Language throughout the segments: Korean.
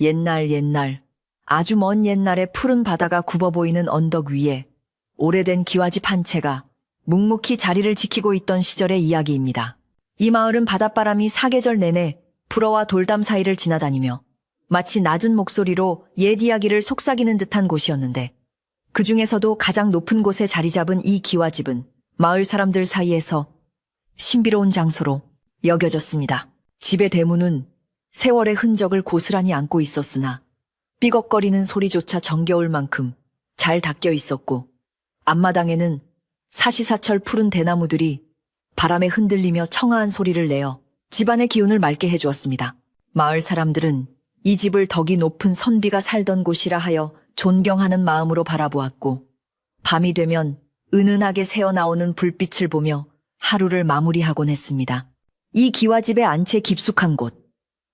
옛날, 아주 먼 옛날에 푸른 바다가 굽어 보이는 언덕 위에 오래된 기와집 한 채가 묵묵히 자리를 지키고 있던 시절의 이야기입니다. 이 마을은 바닷바람이 사계절 내내 불어와 돌담 사이를 지나다니며 마치 낮은 목소리로 옛 이야기를 속삭이는 듯한 곳이었는데, 그 중에서도 가장 높은 곳에 자리 잡은 이 기와집은 마을 사람들 사이에서 신비로운 장소로 여겨졌습니다. 집의 대문은 세월의 흔적을 고스란히 안고 있었으나 삐걱거리는 소리조차 정겨울 만큼 잘 닦여 있었고, 앞마당에는 사시사철 푸른 대나무들이 바람에 흔들리며 청아한 소리를 내어 집안의 기운을 맑게 해주었습니다. 마을 사람들은 이 집을 덕이 높은 선비가 살던 곳이라 하여 존경하는 마음으로 바라보았고, 밤이 되면 은은하게 새어나오는 불빛을 보며 하루를 마무리하곤 했습니다. 이 기와집의 안채 깊숙한 곳,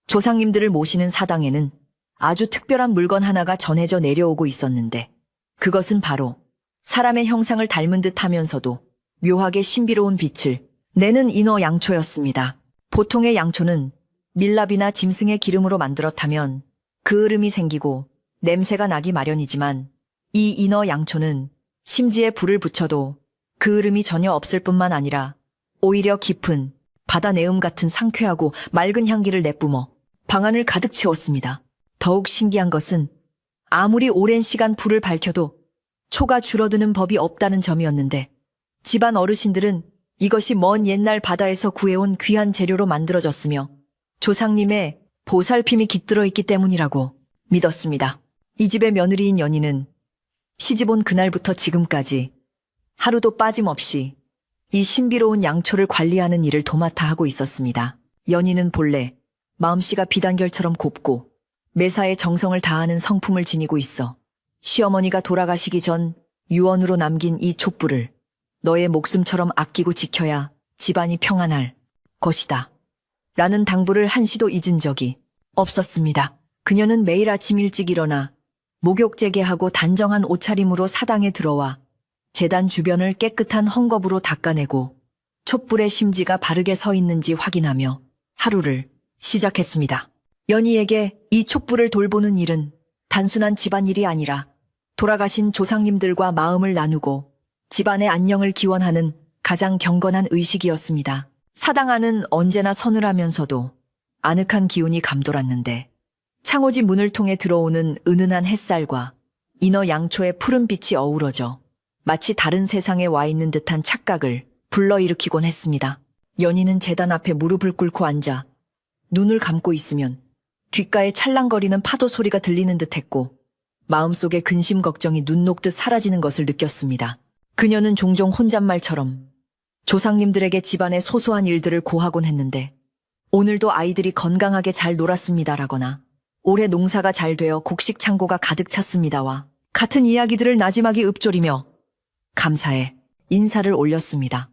조상님들을 모시는 사당에는 아주 특별한 물건 하나가 전해져 내려오고 있었는데, 그것은 바로 사람의 형상을 닮은 듯 하면서도 묘하게 신비로운 빛을 내는 인어 양초였습니다. 보통의 양초는 밀랍이나 짐승의 기름으로 만들었다면 그을음이 생기고 냄새가 나기 마련이지만, 이 인어 양초는 심지에 불을 붙여도 그을음이 전혀 없을 뿐만 아니라 오히려 깊은 바다 내음 같은 상쾌하고 맑은 향기를 내뿜어 방안을 가득 채웠습니다. 더욱 신기한 것은 아무리 오랜 시간 불을 밝혀도 초가 줄어드는 법이 없다는 점이었는데, 집안 어르신들은 이것이 먼 옛날 바다에서 구해온 귀한 재료로 만들어졌으며 조상님의 보살핌이 깃들어 있기 때문이라고 믿었습니다. 이 집의 며느리인 연희는 시집온 그날부터 지금까지 하루도 빠짐없이 이 신비로운 양초를 관리하는 일을 도맡아 하고 있었습니다. 연희는 본래 마음씨가 비단결처럼 곱고 매사에 정성을 다하는 성품을 지니고 있어 시어머니가 돌아가시기 전 유언으로 남긴 이 촛불을 너의 목숨처럼 아끼고 지켜야 집안이 평안할 것이다 라는 당부를 한시도 잊은 적이 없었습니다. 그녀는 매일 아침 일찍 일어나 목욕재개하고 단정한 옷차림으로 사당에 들어와 제단 주변을 깨끗한 헝겊으로 닦아내고 촛불의 심지가 바르게 서 있는지 확인하며 하루를 시작했습니다. 연희에게 이 촛불을 돌보는 일은 단순한 집안일이 아니라 돌아가신 조상님들과 마음을 나누고 집안의 안녕을 기원하는 가장 경건한 의식이었습니다. 사당 안은 언제나 서늘하면서도 아늑한 기운이 감돌았는데, 창호지 문을 통해 들어오는 은은한 햇살과 인어 양초의 푸른 빛이 어우러져 마치 다른 세상에 와 있는 듯한 착각을 불러일으키곤 했습니다. 연희는 제단 앞에 무릎을 꿇고 앉아 눈을 감고 있으면 귓가에 찰랑거리는 파도 소리가 들리는 듯했고, 마음속의 근심 걱정이 눈 녹듯 사라지는 것을 느꼈습니다. 그녀는 종종 혼잣말처럼 조상님들에게 집안의 소소한 일들을 고하곤 했는데, 오늘도 아이들이 건강하게 잘 놀았습니다라거나 올해 농사가 잘 되어 곡식 창고가 가득 찼습니다와 같은 이야기들을 나지막이 읊조리며 감사의 인사를 올렸습니다.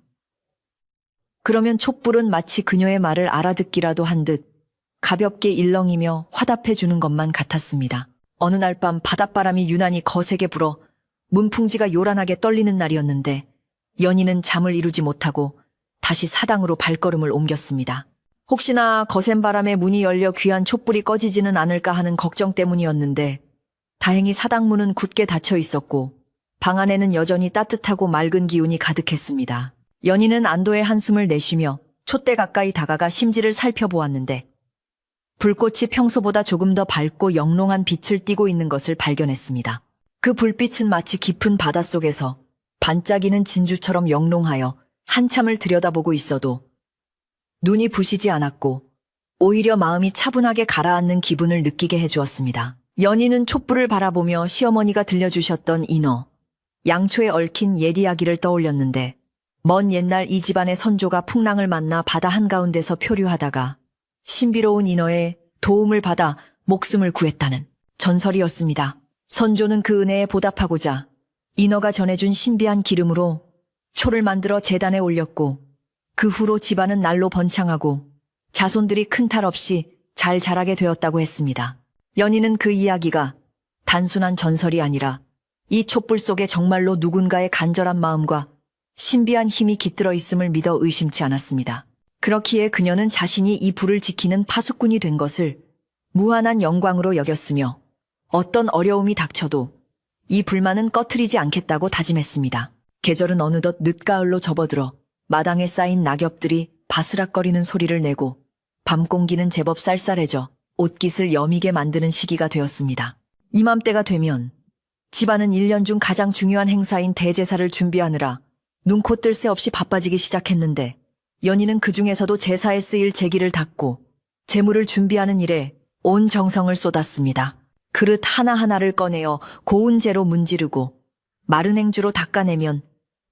그러면 촛불은 마치 그녀의 말을 알아듣기라도 한 듯 가볍게 일렁이며 화답해 주는 것만 같았습니다. 어느 날 밤 바닷바람이 유난히 거세게 불어 문풍지가 요란하게 떨리는 날이었는데, 연희는 잠을 이루지 못하고 다시 사당으로 발걸음을 옮겼습니다. 혹시나 거센 바람에 문이 열려 귀한 촛불이 꺼지지는 않을까 하는 걱정 때문이었는데, 다행히 사당 문은 굳게 닫혀 있었고 방 안에는 여전히 따뜻하고 맑은 기운이 가득했습니다. 연희는 안도의 한숨을 내쉬며 촛대 가까이 다가가 심지를 살펴보았는데, 불꽃이 평소보다 조금 더 밝고 영롱한 빛을 띠고 있는 것을 발견했습니다. 그 불빛은 마치 깊은 바닷속에서 반짝이는 진주처럼 영롱하여 한참을 들여다보고 있어도 눈이 부시지 않았고 오히려 마음이 차분하게 가라앉는 기분을 느끼게 해주었습니다. 연희는 촛불을 바라보며 시어머니가 들려주셨던 인어, 양초에 얽힌 옛 이야기를 떠올렸는데, 먼 옛날 이 집안의 선조가 풍랑을 만나 바다 한가운데서 표류하다가 신비로운 인어의 도움을 받아 목숨을 구했다는 전설이었습니다. 선조는 그 은혜에 보답하고자 인어가 전해준 신비한 기름으로 초를 만들어 제단에 올렸고, 그 후로 집안은 날로 번창하고 자손들이 큰 탈 없이 잘 자라게 되었다고 했습니다. 연희는 그 이야기가 단순한 전설이 아니라 이 촛불 속에 정말로 누군가의 간절한 마음과 신비한 힘이 깃들어 있음을 믿어 의심치 않았습니다. 그렇기에 그녀는 자신이 이 불을 지키는 파수꾼이 된 것을 무한한 영광으로 여겼으며 어떤 어려움이 닥쳐도 이 불만은 꺼트리지 않겠다고 다짐했습니다. 계절은 어느덧 늦가을로 접어들어 마당에 쌓인 낙엽들이 바스락거리는 소리를 내고 밤 공기는 제법 쌀쌀해져 옷깃을 여미게 만드는 시기가 되었습니다. 이맘때가 되면 집안은 1년 중 가장 중요한 행사인 대제사를 준비하느라 눈코 뜰 새 없이 바빠지기 시작했는데 연희는 그 중에서도 제사에 쓰일 제기를 닦고 제물을 준비하는 일에 온 정성을 쏟았습니다. 그릇 하나하나를 꺼내어 고운 재로 문지르고 마른 행주로 닦아내면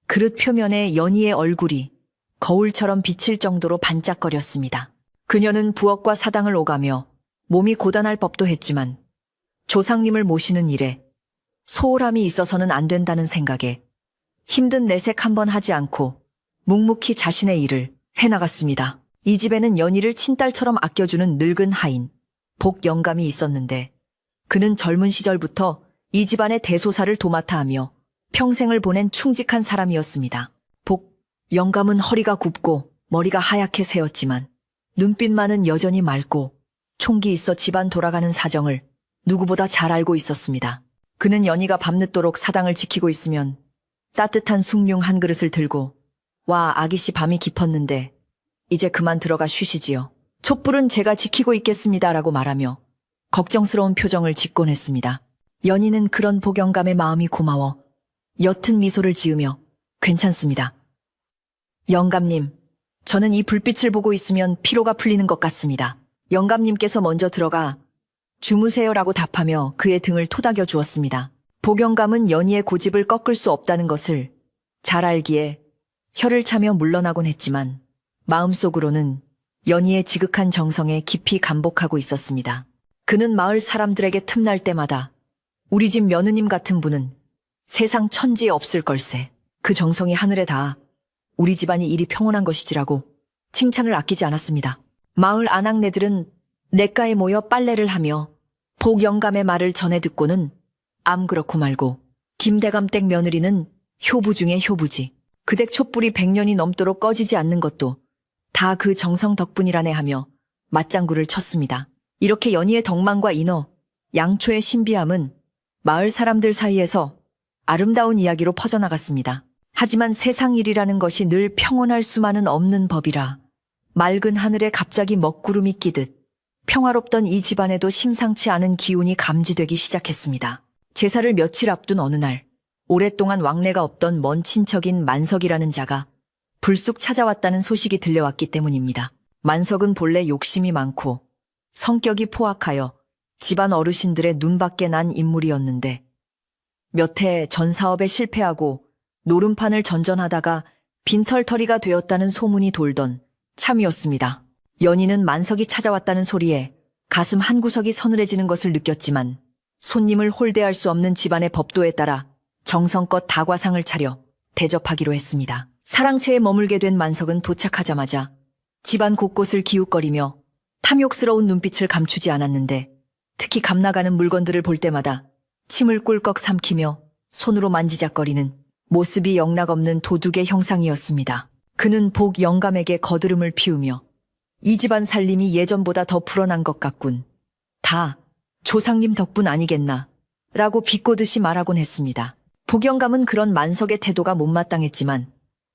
그릇 표면에 연희의 얼굴이 거울처럼 비칠 정도로 반짝거렸습니다. 그녀는 부엌과 사당을 오가며 몸이 고단할 법도 했지만 조상님을 모시는 일에 소홀함이 있어서는 안 된다는 생각에 힘든 내색 한번 하지 않고 묵묵히 자신의 일을 해나갔습니다. 이 집에는 연희를 친딸처럼 아껴주는 늙은 하인, 복 영감이 있었는데 그는 젊은 시절부터 이 집안의 대소사를 도맡아 하며 평생을 보낸 충직한 사람이었습니다. 복 영감은 허리가 굽고 머리가 하얗게 새었지만 눈빛만은 여전히 맑고 총기 있어 집안 돌아가는 사정을 누구보다 잘 알고 있었습니다. 그는 연희가 밤늦도록 사당을 지키고 있으면 따뜻한 숭늉 한 그릇을 들고 와 아기씨 밤이 깊었는데 이제 그만 들어가 쉬시지요. 촛불은 제가 지키고 있겠습니다라고 말하며 걱정스러운 표정을 짓곤 했습니다. 연희는 그런 복영감의 마음이 고마워 옅은 미소를 지으며 괜찮습니다. 영감님, 저는 이 불빛을 보고 있으면 피로가 풀리는 것 같습니다. 영감님께서 먼저 들어가 주무세요라고 답하며 그의 등을 토닥여 주었습니다. 복영감은 연희의 고집을 꺾을 수 없다는 것을 잘 알기에 혀를 차며 물러나곤 했지만 마음속으로는 연희의 지극한 정성에 깊이 감복하고 있었습니다. 그는 마을 사람들에게 틈날 때마다 우리 집 며느님 같은 분은 세상 천지에 없을 걸세. 그 정성이 하늘에 닿아 우리 집안이 이리 평온한 것이지라고 칭찬을 아끼지 않았습니다. 마을 아낙네들은 냇가에 모여 빨래를 하며 복 영감의 말을 전해 듣고는 암 그렇고 말고 김대감댁 며느리는 효부 중에 효부지. 그댁 촛불이 100년이 넘도록 꺼지지 않는 것도 다 그 정성 덕분이라네 하며 맞장구를 쳤습니다. 이렇게 연희의 덕망과 인어, 양초의 신비함은 마을 사람들 사이에서 아름다운 이야기로 퍼져나갔습니다. 하지만 세상 일이라는 것이 늘 평온할 수만은 없는 법이라 맑은 하늘에 갑자기 먹구름이 끼듯 평화롭던 이 집안에도 심상치 않은 기운이 감지되기 시작했습니다. 제사를 며칠 앞둔 어느 날 오랫동안 왕래가 없던 먼 친척인 만석이라는 자가 불쑥 찾아왔다는 소식이 들려왔기 때문입니다. 만석은 본래 욕심이 많고 성격이 포악하여 집안 어르신들의 눈밖에 난 인물이었는데 몇 해 전 사업에 실패하고 노름판을 전전하다가 빈털터리가 되었다는 소문이 돌던 참이었습니다. 연희는 만석이 찾아왔다는 소리에 가슴 한구석이 서늘해지는 것을 느꼈지만 손님을 홀대할 수 없는 집안의 법도에 따라 정성껏 다과상을 차려 대접하기로 했습니다. 사랑채에 머물게 된 만석은 도착하자마자 집안 곳곳을 기웃거리며 탐욕스러운 눈빛을 감추지 않았는데 특히 감나가는 물건들을 볼 때마다 침을 꿀꺽 삼키며 손으로 만지작거리는 모습이 영락없는 도둑의 형상이었습니다. 그는 복 영감에게 거드름을 피우며 이 집안 살림이 예전보다 더 불어난 것 같군. 다 조상님 덕분 아니겠나 라고 비꼬듯이 말하곤 했습니다. 복 영감은 그런 만석의 태도가 못마땅했지만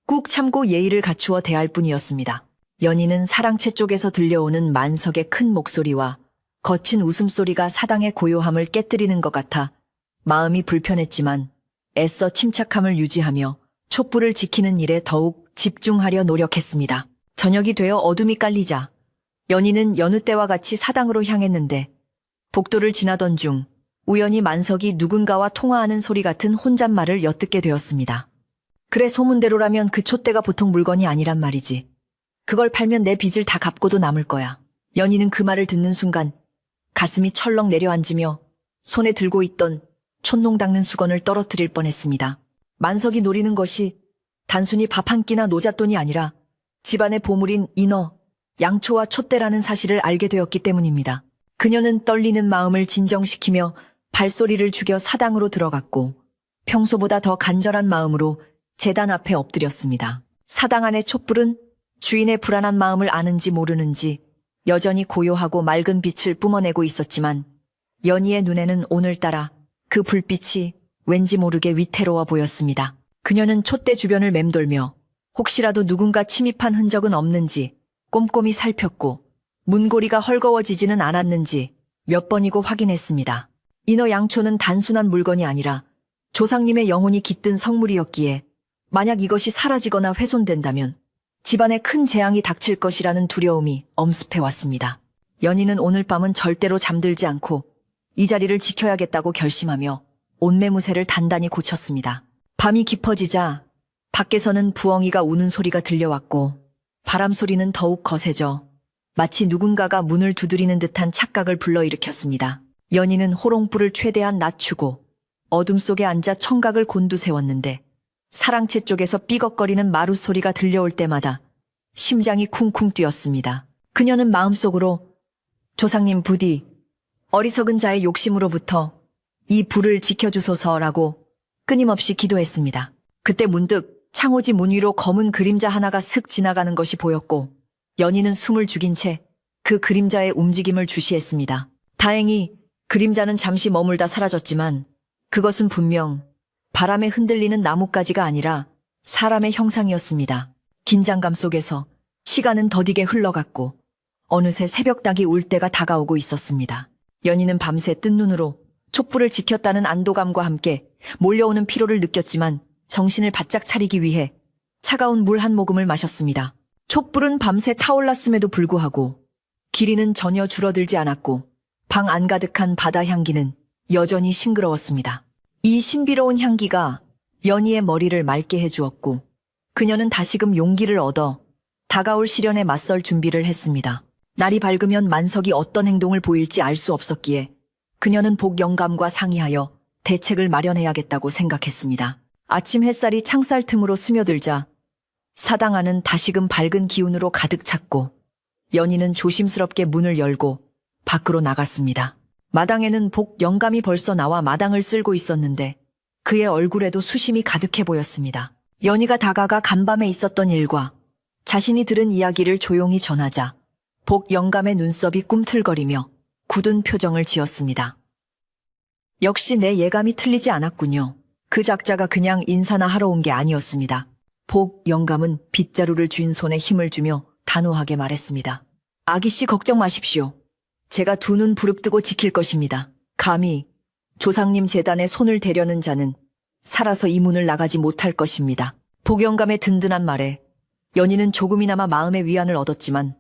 꾹 참고 예의를 갖추어 대할 뿐이었습니다. 연희는 사랑채 쪽에서 들려오는 만석의 큰 목소리와 거친 웃음소리가 사당의 고요함을 깨뜨리는 것 같아 마음이 불편했지만 애써 침착함을 유지하며 촛불을 지키는 일에 더욱 집중하려 노력했습니다. 저녁이 되어 어둠이 깔리자 연희는 여느 때와 같이 사당으로 향했는데 복도를 지나던 중 우연히 만석이 누군가와 통화하는 소리 같은 혼잣말을 엿듣게 되었습니다. 그래 소문대로라면 그 촛대가 보통 물건이 아니란 말이지. 그걸 팔면 내 빚을 다 갚고도 남을 거야. 연희는 그 말을 듣는 순간 가슴이 철렁 내려앉으며 손에 들고 있던 촛농 닦는 수건을 떨어뜨릴 뻔했습니다. 만석이 노리는 것이 단순히 밥 한 끼나 노잣돈이 아니라 집안의 보물인 인어, 양초와 촛대라는 사실을 알게 되었기 때문입니다. 그녀는 떨리는 마음을 진정시키며 발소리를 죽여 사당으로 들어갔고 평소보다 더 간절한 마음으로 제단 앞에 엎드렸습니다. 사당 안의 촛불은 주인의 불안한 마음을 아는지 모르는지 여전히 고요하고 맑은 빛을 뿜어내고 있었지만 연희의 눈에는 오늘따라 그 불빛이 왠지 모르게 위태로워 보였습니다. 그녀는 촛대 주변을 맴돌며 혹시라도 누군가 침입한 흔적은 없는지 꼼꼼히 살폈고 문고리가 헐거워지지는 않았는지 몇 번이고 확인했습니다. 인어 양초는 단순한 물건이 아니라 조상님의 영혼이 깃든 성물이었기에 만약 이것이 사라지거나 훼손된다면 집안에 큰 재앙이 닥칠 것이라는 두려움이 엄습해왔습니다. 연희는 오늘 밤은 절대로 잠들지 않고 이 자리를 지켜야겠다고 결심하며 옷매무새를 단단히 고쳤습니다. 밤이 깊어지자 밖에서는 부엉이가 우는 소리가 들려왔고 바람 소리는 더욱 거세져 마치 누군가가 문을 두드리는 듯한 착각을 불러일으켰습니다. 연희는 호롱불을 최대한 낮추고 어둠 속에 앉아 청각을 곤두세웠는데 사랑채 쪽에서 삐걱거리는 마루 소리가 들려올 때마다 심장이 쿵쿵 뛰었습니다. 그녀는 마음속으로 조상님 부디 어리석은 자의 욕심으로부터 이 불을 지켜주소서라고 끊임없이 기도했습니다. 그때 문득 창호지 문 위로 검은 그림자 하나가 슥 지나가는 것이 보였고 연희는 숨을 죽인 채 그 그림자의 움직임을 주시했습니다. 다행히 그림자는 잠시 머물다 사라졌지만 그것은 분명 바람에 흔들리는 나뭇가지가 아니라 사람의 형상이었습니다. 긴장감 속에서 시간은 더디게 흘러갔고 어느새 새벽닭이 울 때가 다가오고 있었습니다. 연희는 밤새 뜬 눈으로 촛불을 지켰다는 안도감과 함께 몰려오는 피로를 느꼈지만 정신을 바짝 차리기 위해 차가운 물 한 모금을 마셨습니다. 촛불은 밤새 타올랐음에도 불구하고 길이는 전혀 줄어들지 않았고 방 안 가득한 바다 향기는 여전히 싱그러웠습니다. 이 신비로운 향기가 연희의 머리를 맑게 해주었고 그녀는 다시금 용기를 얻어 다가올 시련에 맞설 준비를 했습니다. 날이 밝으면 만석이 어떤 행동을 보일지 알 수 없었기에 그녀는 복 영감과 상의하여 대책을 마련해야겠다고 생각했습니다. 아침 햇살이 창살 틈으로 스며들자 사당 안은 다시금 밝은 기운으로 가득 찼고 연희는 조심스럽게 문을 열고 밖으로 나갔습니다. 마당에는 복 영감이 벌써 나와 마당을 쓸고 있었는데 그의 얼굴에도 수심이 가득해 보였습니다. 연희가 다가가 간밤에 있었던 일과 자신이 들은 이야기를 조용히 전하자 복 영감의 눈썹이 꿈틀거리며 굳은 표정을 지었습니다. 역시 내 예감이 틀리지 않았군요. 그 작자가 그냥 인사나 하러 온 게 아니었습니다. 복 영감은 빗자루를 쥔 손에 힘을 주며 단호하게 말했습니다. 아기씨 걱정 마십시오. 제가 두 눈 부릅뜨고 지킬 것입니다. 감히 조상님 재단에 손을 대려는 자는 살아서 이 문을 나가지 못할 것입니다. 복 영감의 든든한 말에 연희는 조금이나마 마음의 위안을 얻었지만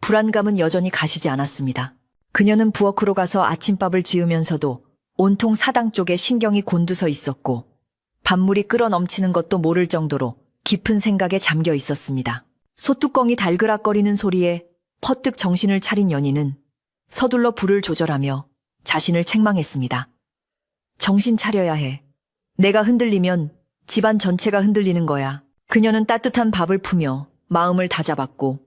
불안감은 여전히 가시지 않았습니다. 그녀는 부엌으로 가서 아침밥을 지으면서도 온통 사당 쪽에 신경이 곤두서 있었고 밥물이 끓어 넘치는 것도 모를 정도로 깊은 생각에 잠겨 있었습니다. 소뚜껑이 달그락거리는 소리에 퍼뜩 정신을 차린 연희는 서둘러 불을 조절하며 자신을 책망했습니다. 정신 차려야 해. 내가 흔들리면 집안 전체가 흔들리는 거야. 그녀는 따뜻한 밥을 푸며 마음을 다잡았고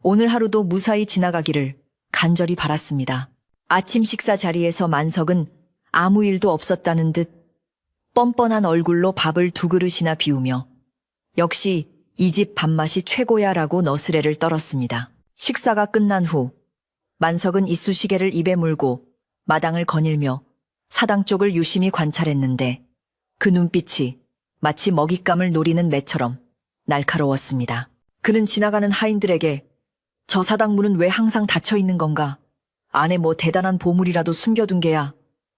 오늘 하루도 무사히 지나가기를 간절히 바랐습니다. 아침 식사 자리에서 만석은 아무 일도 없었다는 듯 뻔뻔한 얼굴로 밥을 두 그릇이나 비우며 역시 이 집 밥맛이 최고야 라고 너스레를 떨었습니다. 식사가 끝난 후 만석은 이쑤시개를 입에 물고 마당을 거닐며 사당 쪽을 유심히 관찰했는데 그 눈빛이 마치 먹잇감을 노리는 매처럼 날카로웠습니다. 그는 지나가는 하인들에게 저 사당 문은 왜 항상 닫혀 있는 건가? 안에 뭐 대단한 보물이라도 숨겨둔 게야?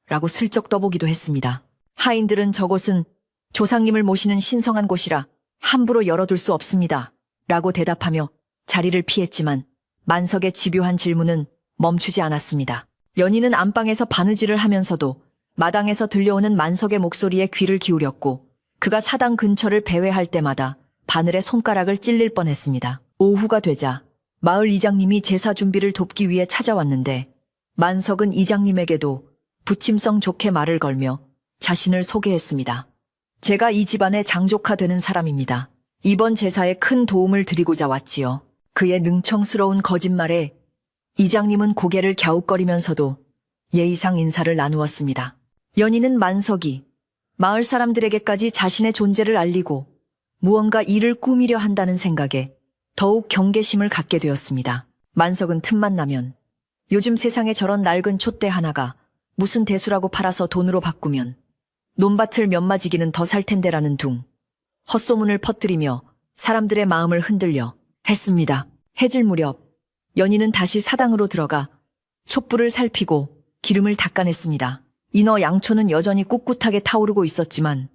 라고 슬쩍 떠보기도 했습니다. 하인들은 저곳은 조상님을 모시는 신성한 곳이라 함부로 열어둘 수 없습니다. 라고 대답하며 자리를 피했지만 만석의 집요한 질문은 멈추지 않았습니다. 연희는 안방에서 바느질을 하면서도 마당에서 들려오는 만석의 목소리에 귀를 기울였고 그가 사당 근처를 배회할 때마다 바늘에 손가락을 찔릴 뻔했습니다. 오후가 되자 마을 이장님이 제사 준비를 돕기 위해 찾아왔는데 만석은 이장님에게도 부침성 좋게 말을 걸며 자신을 소개했습니다. 제가 이 집안의 장조카 되는 사람입니다. 이번 제사에 큰 도움을 드리고자 왔지요. 그의 능청스러운 거짓말에 이장님은 고개를 갸웃거리면서도 예의상 인사를 나누었습니다. 연희는 만석이 마을 사람들에게까지 자신의 존재를 알리고 무언가 일을 꾸미려 한다는 생각에 더욱 경계심을 갖게 되었습니다. 만석은 틈만 나면 요즘 세상에 저런 낡은 촛대 하나가 무슨 대수라고 팔아서 돈으로 바꾸면 논밭을 몇 마지기는 더 살 텐데라는 둥 헛소문을 퍼뜨리며 사람들의 마음을 흔들려 했습니다. 해질 무렵 연희는 다시 사당으로 들어가 촛불을 살피고 기름을 닦아냈습니다. 인어 양초는 여전히 꿋꿋하게 타오르고 있었지만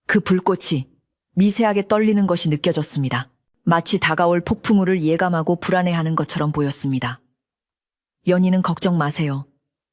그 불꽃이 미세하게 떨리는 것이 느껴졌습니다. 마치 다가올 폭풍우를 예감하고 불안해하는 것처럼 보였습니다. 연희는 걱정 마세요.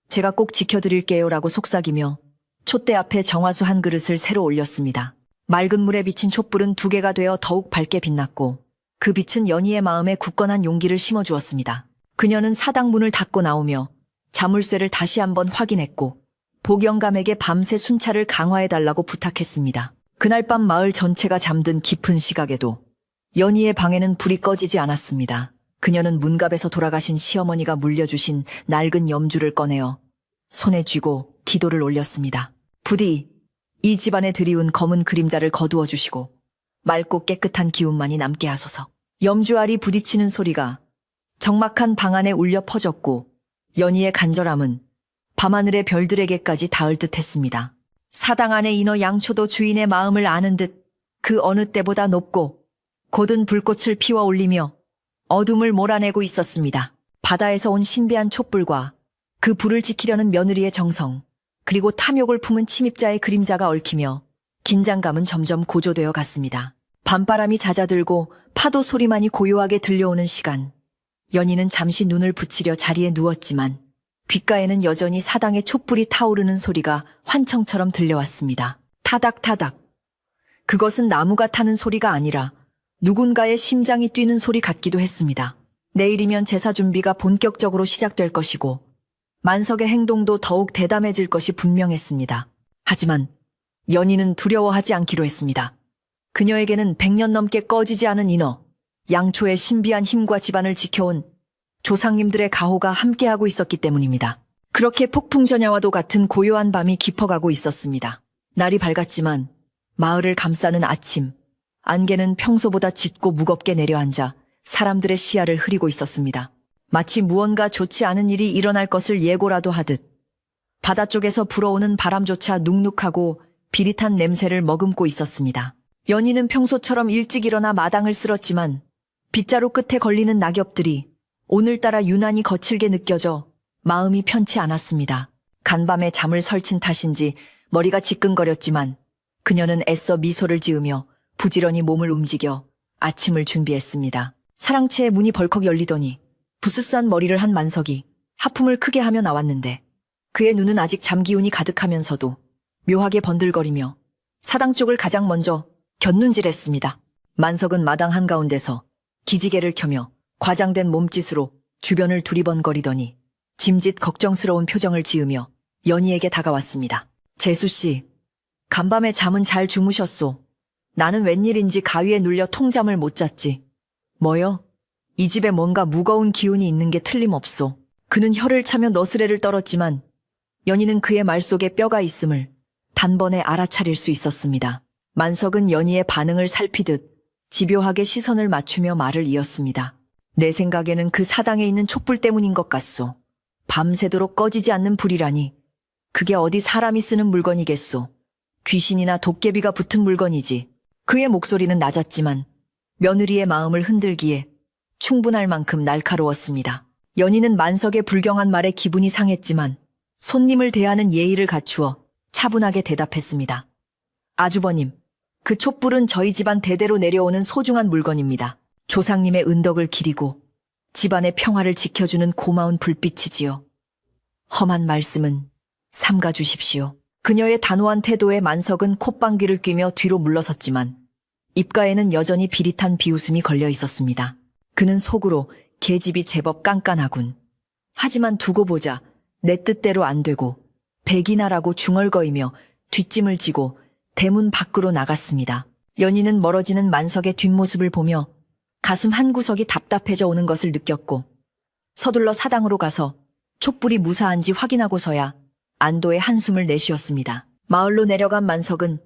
제가 꼭 지켜드릴게요 라고 속삭이며 촛대 앞에 정화수 한 그릇을 새로 올렸습니다. 맑은 물에 비친 촛불은 두 개가 되어 더욱 밝게 빛났고 그 빛은 연희의 마음에 굳건한 용기를 심어주었습니다. 그녀는 사당 문을 닫고 나오며 자물쇠를 다시 한번 확인했고 복영감에게 밤새 순찰을 강화해달라고 부탁했습니다. 그날 밤 마을 전체가 잠든 깊은 시각에도 연희의 방에는 불이 꺼지지 않았습니다. 그녀는 문갑에서 돌아가신 시어머니가 물려주신 낡은 염주를 꺼내어 손에 쥐고 기도를 올렸습니다. 부디 이 집안에 드리운 검은 그림자를 거두어 주시고 맑고 깨끗한 기운만이 남게 하소서. 염주알이 부딪히는 소리가 적막한 방 안에 울려 퍼졌고 연희의 간절함은 밤하늘의 별들에게까지 닿을 듯했습니다. 사당 안의 인어 양초도 주인의 마음을 아는 듯 그 어느 때보다 높고 곧은 불꽃을 피워 올리며 어둠을 몰아내고 있었습니다. 바다에서 온 신비한 촛불과 그 불을 지키려는 며느리의 정성, 그리고 탐욕을 품은 침입자의 그림자가 얽히며 긴장감은 점점 고조되어 갔습니다. 밤바람이 잦아들고 파도 소리만이 고요하게 들려오는 시간. 연희는 잠시 눈을 붙이려 자리에 누웠지만 귓가에는 여전히 사당의 촛불이 타오르는 소리가 환청처럼 들려왔습니다. 타닥타닥. 그것은 나무가 타는 소리가 아니라 누군가의 심장이 뛰는 소리 같기도 했습니다. 내일이면 제사 준비가 본격적으로 시작될 것이고 만석의 행동도 더욱 대담해질 것이 분명했습니다. 하지만 연희는 두려워하지 않기로 했습니다. 그녀에게는 100년 넘게 꺼지지 않은 인어, 양초의 신비한 힘과 집안을 지켜온 조상님들의 가호가 함께하고 있었기 때문입니다. 그렇게 폭풍전야와도 같은 고요한 밤이 깊어가고 있었습니다. 날이 밝았지만 마을을 감싸는 아침, 안개는 평소보다 짙고 무겁게 내려앉아 사람들의 시야를 흐리고 있었습니다. 마치 무언가 좋지 않은 일이 일어날 것을 예고라도 하듯 바다 쪽에서 불어오는 바람조차 눅눅하고 비릿한 냄새를 머금고 있었습니다. 연희는 평소처럼 일찍 일어나 마당을 쓸었지만 빗자루 끝에 걸리는 낙엽들이 오늘따라 유난히 거칠게 느껴져 마음이 편치 않았습니다. 간밤에 잠을 설친 탓인지 머리가 지끈거렸지만 그녀는 애써 미소를 지으며 부지런히 몸을 움직여 아침을 준비했습니다. 사랑채의 문이 벌컥 열리더니 부스스한 머리를 한 만석이 하품을 크게 하며 나왔는데 그의 눈은 아직 잠기운이 가득하면서도 묘하게 번들거리며 사당 쪽을 가장 먼저 곁눈질했습니다. 만석은 마당 한가운데서 기지개를 켜며 과장된 몸짓으로 주변을 두리번거리더니 짐짓 걱정스러운 표정을 지으며 연희에게 다가왔습니다. 재수씨, 간밤에 잠은 잘 주무셨소. 나는 웬일인지 가위에 눌려 통잠을 못 잤지. 뭐요? 이 집에 뭔가 무거운 기운이 있는 게 틀림없소. 그는 혀를 차며 너스레를 떨었지만 연희는 그의 말 속에 뼈가 있음을 단번에 알아차릴 수 있었습니다. 만석은 연희의 반응을 살피듯 집요하게 시선을 맞추며 말을 이었습니다. 내 생각에는 그 사당에 있는 촛불 때문인 것 같소. 밤새도록 꺼지지 않는 불이라니 그게 어디 사람이 쓰는 물건이겠소. 귀신이나 도깨비가 붙은 물건이지. 그의 목소리는 낮았지만 며느리의 마음을 흔들기에 충분할 만큼 날카로웠습니다. 연희는 만석의 불경한 말에 기분이 상했지만 손님을 대하는 예의를 갖추어 차분하게 대답했습니다. 아주버님, 그 촛불은 저희 집안 대대로 내려오는 소중한 물건입니다. 조상님의 은덕을 기리고 집안의 평화를 지켜주는 고마운 불빛이지요. 험한 말씀은 삼가 주십시오. 그녀의 단호한 태도에 만석은 콧방귀를 뀌며 뒤로 물러섰지만 입가에는 여전히 비릿한 비웃음이 걸려 있었습니다. 그는 속으로 계집이 제법 깐깐하군. 하지만 두고 보자 내 뜻대로 안 되고 백이나라고 중얼거리며 뒷짐을 지고 대문 밖으로 나갔습니다. 연희는 멀어지는 만석의 뒷모습을 보며 가슴 한구석이 답답해져 오는 것을 느꼈고 서둘러 사당으로 가서 촛불이 무사한지 확인하고서야 안도의 한숨을 내쉬었습니다. 마을로 내려간 만석은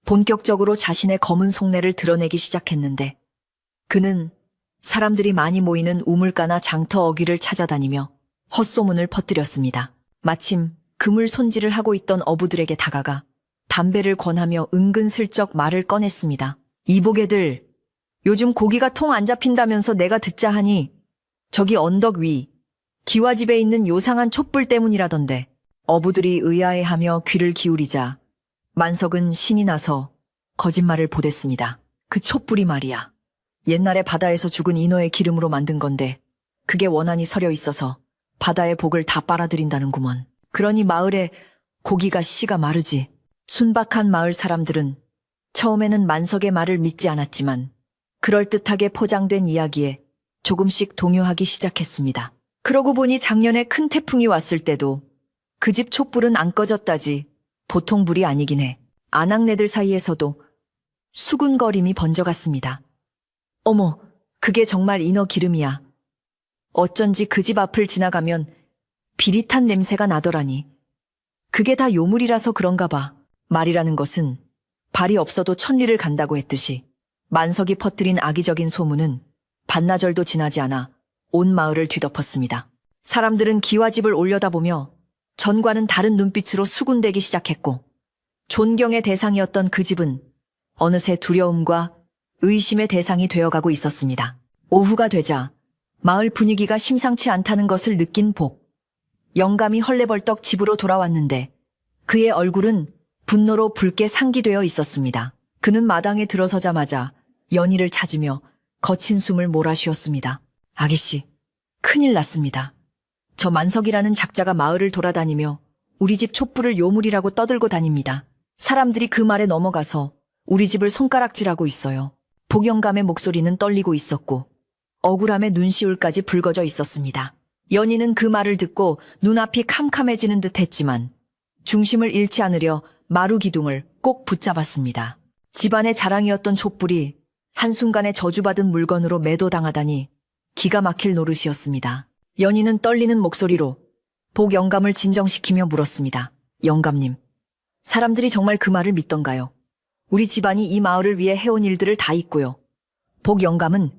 본격적으로 자신의 검은 속내를 드러내기 시작했는데 그는 사람들이 많이 모이는 우물가나 장터 어귀를 찾아다니며 헛소문을 퍼뜨렸습니다. 마침 그물 손질을 하고 있던 어부들에게 다가가 담배를 권하며 은근슬쩍 말을 꺼냈습니다. 이보게들, 요즘 고기가 통 안 잡힌다면서 내가 듣자 하니 저기 언덕 위 기와집에 있는 요상한 촛불 때문이라던데. 어부들이 의아해하며 귀를 기울이자 만석은 신이 나서 거짓말을 보댔습니다. 그 촛불이 말이야, 옛날에 바다에서 죽은 인어의 기름으로 만든 건데 그게 원한이 서려 있어서 바다의 복을 다 빨아들인다는구먼. 그러니 마을에 고기가 씨가 마르지. 순박한 마을 사람들은 처음에는 만석의 말을 믿지 않았지만 그럴듯하게 포장된 이야기에 조금씩 동요하기 시작했습니다. 그러고 보니 작년에 큰 태풍이 왔을 때도 그 집 촛불은 안 꺼졌다지. 보통 불이 아니긴 해. 아낙네들 사이에서도 수군거림이 번져갔습니다. 어머, 그게 정말 인어 기름이야. 어쩐지 그 집 앞을 지나가면 비릿한 냄새가 나더라니. 그게 다 요물이라서 그런가 봐. 말이라는 것은 발이 없어도 천리를 간다고 했듯이 만석이 퍼뜨린 악의적인 소문은 반나절도 지나지 않아 온 마을을 뒤덮었습니다. 사람들은 기와집을 올려다보며 전과는 다른 눈빛으로 수군대기 시작했고 존경의 대상이었던 그 집은 어느새 두려움과 의심의 대상이 되어가고 있었습니다. 오후가 되자 마을 분위기가 심상치 않다는 것을 느낀 복. 영감이 헐레벌떡 집으로 돌아왔는데 그의 얼굴은 분노로 붉게 상기되어 있었습니다. 그는 마당에 들어서자마자 연희를 찾으며 거친 숨을 몰아쉬었습니다. 아기씨, 큰일 났습니다. 저 만석이라는 작자가 마을을 돌아다니며 우리 집 촛불을 요물이라고 떠들고 다닙니다. 사람들이 그 말에 넘어가서 우리 집을 손가락질하고 있어요. 복영감의 목소리는 떨리고 있었고 억울함에 눈시울까지 붉어져 있었습니다. 연희는 그 말을 듣고 눈앞이 캄캄해지는 듯 했지만 중심을 잃지 않으려 마루 기둥을 꼭 붙잡았습니다. 집안의 자랑이었던 촛불이 한순간에 저주받은 물건으로 매도당하다니 기가 막힐 노릇이었습니다. 연희는 떨리는 목소리로 복 영감을 진정시키며 물었습니다. 영감님, 사람들이 정말 그 말을 믿던가요? 우리 집안이 이 마을을 위해 해온 일들을 다 잊고요. 복 영감은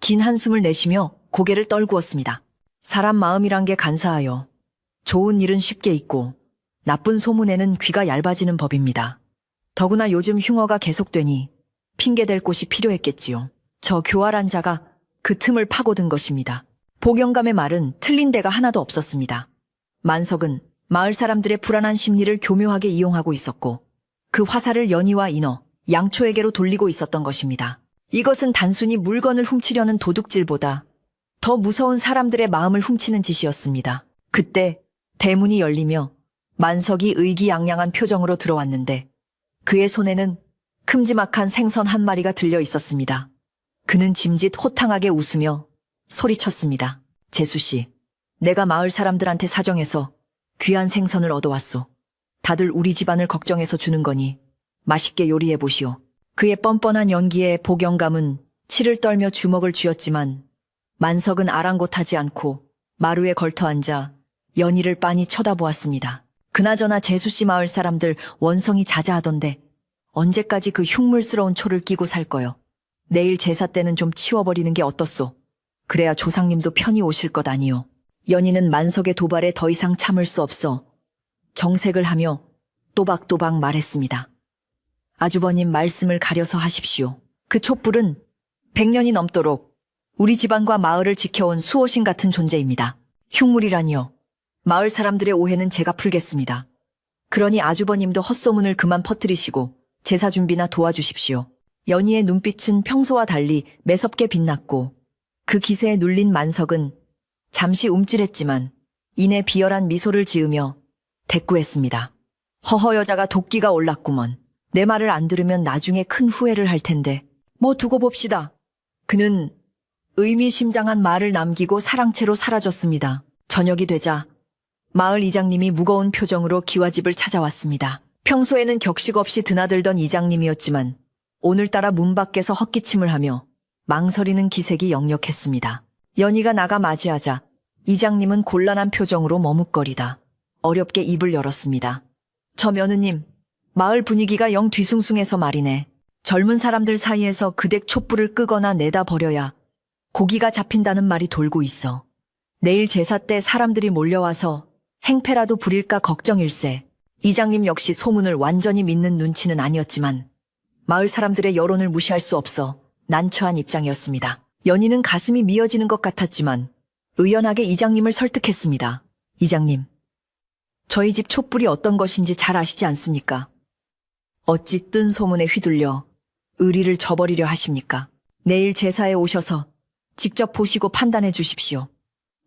긴 한숨을 내쉬며 고개를 떨구었습니다. 사람 마음이란 게 간사하여 좋은 일은 쉽게 잊고 나쁜 소문에는 귀가 얇아지는 법입니다. 더구나 요즘 흉어가 계속되니 핑계댈 곳이 필요했겠지요. 저 교활한 자가 그 틈을 파고든 것입니다. 복영감의 말은 틀린 데가 하나도 없었습니다. 만석은 마을 사람들의 불안한 심리를 교묘하게 이용하고 있었고 그 화살을 연희와 인어, 양초에게로 돌리고 있었던 것입니다. 이것은 단순히 물건을 훔치려는 도둑질보다 더 무서운 사람들의 마음을 훔치는 짓이었습니다. 그때 대문이 열리며 만석이 의기양양한 표정으로 들어왔는데 그의 손에는 큼지막한 생선 한 마리가 들려 있었습니다. 그는 짐짓 호탕하게 웃으며 소리쳤습니다. 재수씨, 내가 마을 사람들한테 사정해서 귀한 생선을 얻어왔소. 다들 우리 집안을 걱정해서 주는 거니 맛있게 요리해보시오. 그의 뻔뻔한 연기에 복영감은 치를 떨며 주먹을 쥐었지만 만석은 아랑곳하지 않고 마루에 걸터앉아 연희를 빤히 쳐다보았습니다. 그나저나 재수씨 마을 사람들 원성이 자자하던데 언제까지 그 흉물스러운 초를 끼고 살 거요? 내일 제사 때는 좀 치워버리는 게 어떻소? 그래야 조상님도 편히 오실 것 아니요. 연희는 만석의 도발에 더 이상 참을 수 없어 정색을 하며 또박또박 말했습니다. 아주버님 말씀을 가려서 하십시오. 그 촛불은 100년이 넘도록 우리 집안과 마을을 지켜온 수호신 같은 존재입니다. 흉물이라니요. 마을 사람들의 오해는 제가 풀겠습니다. 그러니 아주버님도 헛소문을 그만 퍼뜨리시고 제사 준비나 도와주십시오. 연희의 눈빛은 평소와 달리 매섭게 빛났고 그 기세에 눌린 만석은 잠시 움찔했지만 이내 비열한 미소를 지으며 대꾸했습니다. 허허 여자가 도끼가 올랐구먼. 내 말을 안 들으면 나중에 큰 후회를 할 텐데. 뭐 두고 봅시다. 그는 의미심장한 말을 남기고 사랑채로 사라졌습니다. 저녁이 되자 마을 이장님이 무거운 표정으로 기와집을 찾아왔습니다. 평소에는 격식 없이 드나들던 이장님이었지만 오늘따라 문 밖에서 헛기침을 하며 망설이는 기색이 역력했습니다. 연희가 나가 맞이하자 이장님은 곤란한 표정으로 머뭇거리다 어렵게 입을 열었습니다. 저 며느님, 마을 분위기가 영 뒤숭숭해서 말이네. 젊은 사람들 사이에서 그 댁 촛불을 끄거나 내다 버려야 고기가 잡힌다는 말이 돌고 있어. 내일 제사 때 사람들이 몰려와서 행패라도 부릴까 걱정일세. 이장님 역시 소문을 완전히 믿는 눈치는 아니었지만 마을 사람들의 여론을 무시할 수 없어 난처한 입장이었습니다. 연희는 가슴이 미어지는 것 같았지만 의연하게 이장님을 설득했습니다. 이장님, 저희 집 촛불이 어떤 것인지 잘 아시지 않습니까? 어찌 뜬 소문에 휘둘려 의리를 저버리려 하십니까? 내일 제사에 오셔서 직접 보시고 판단해 주십시오.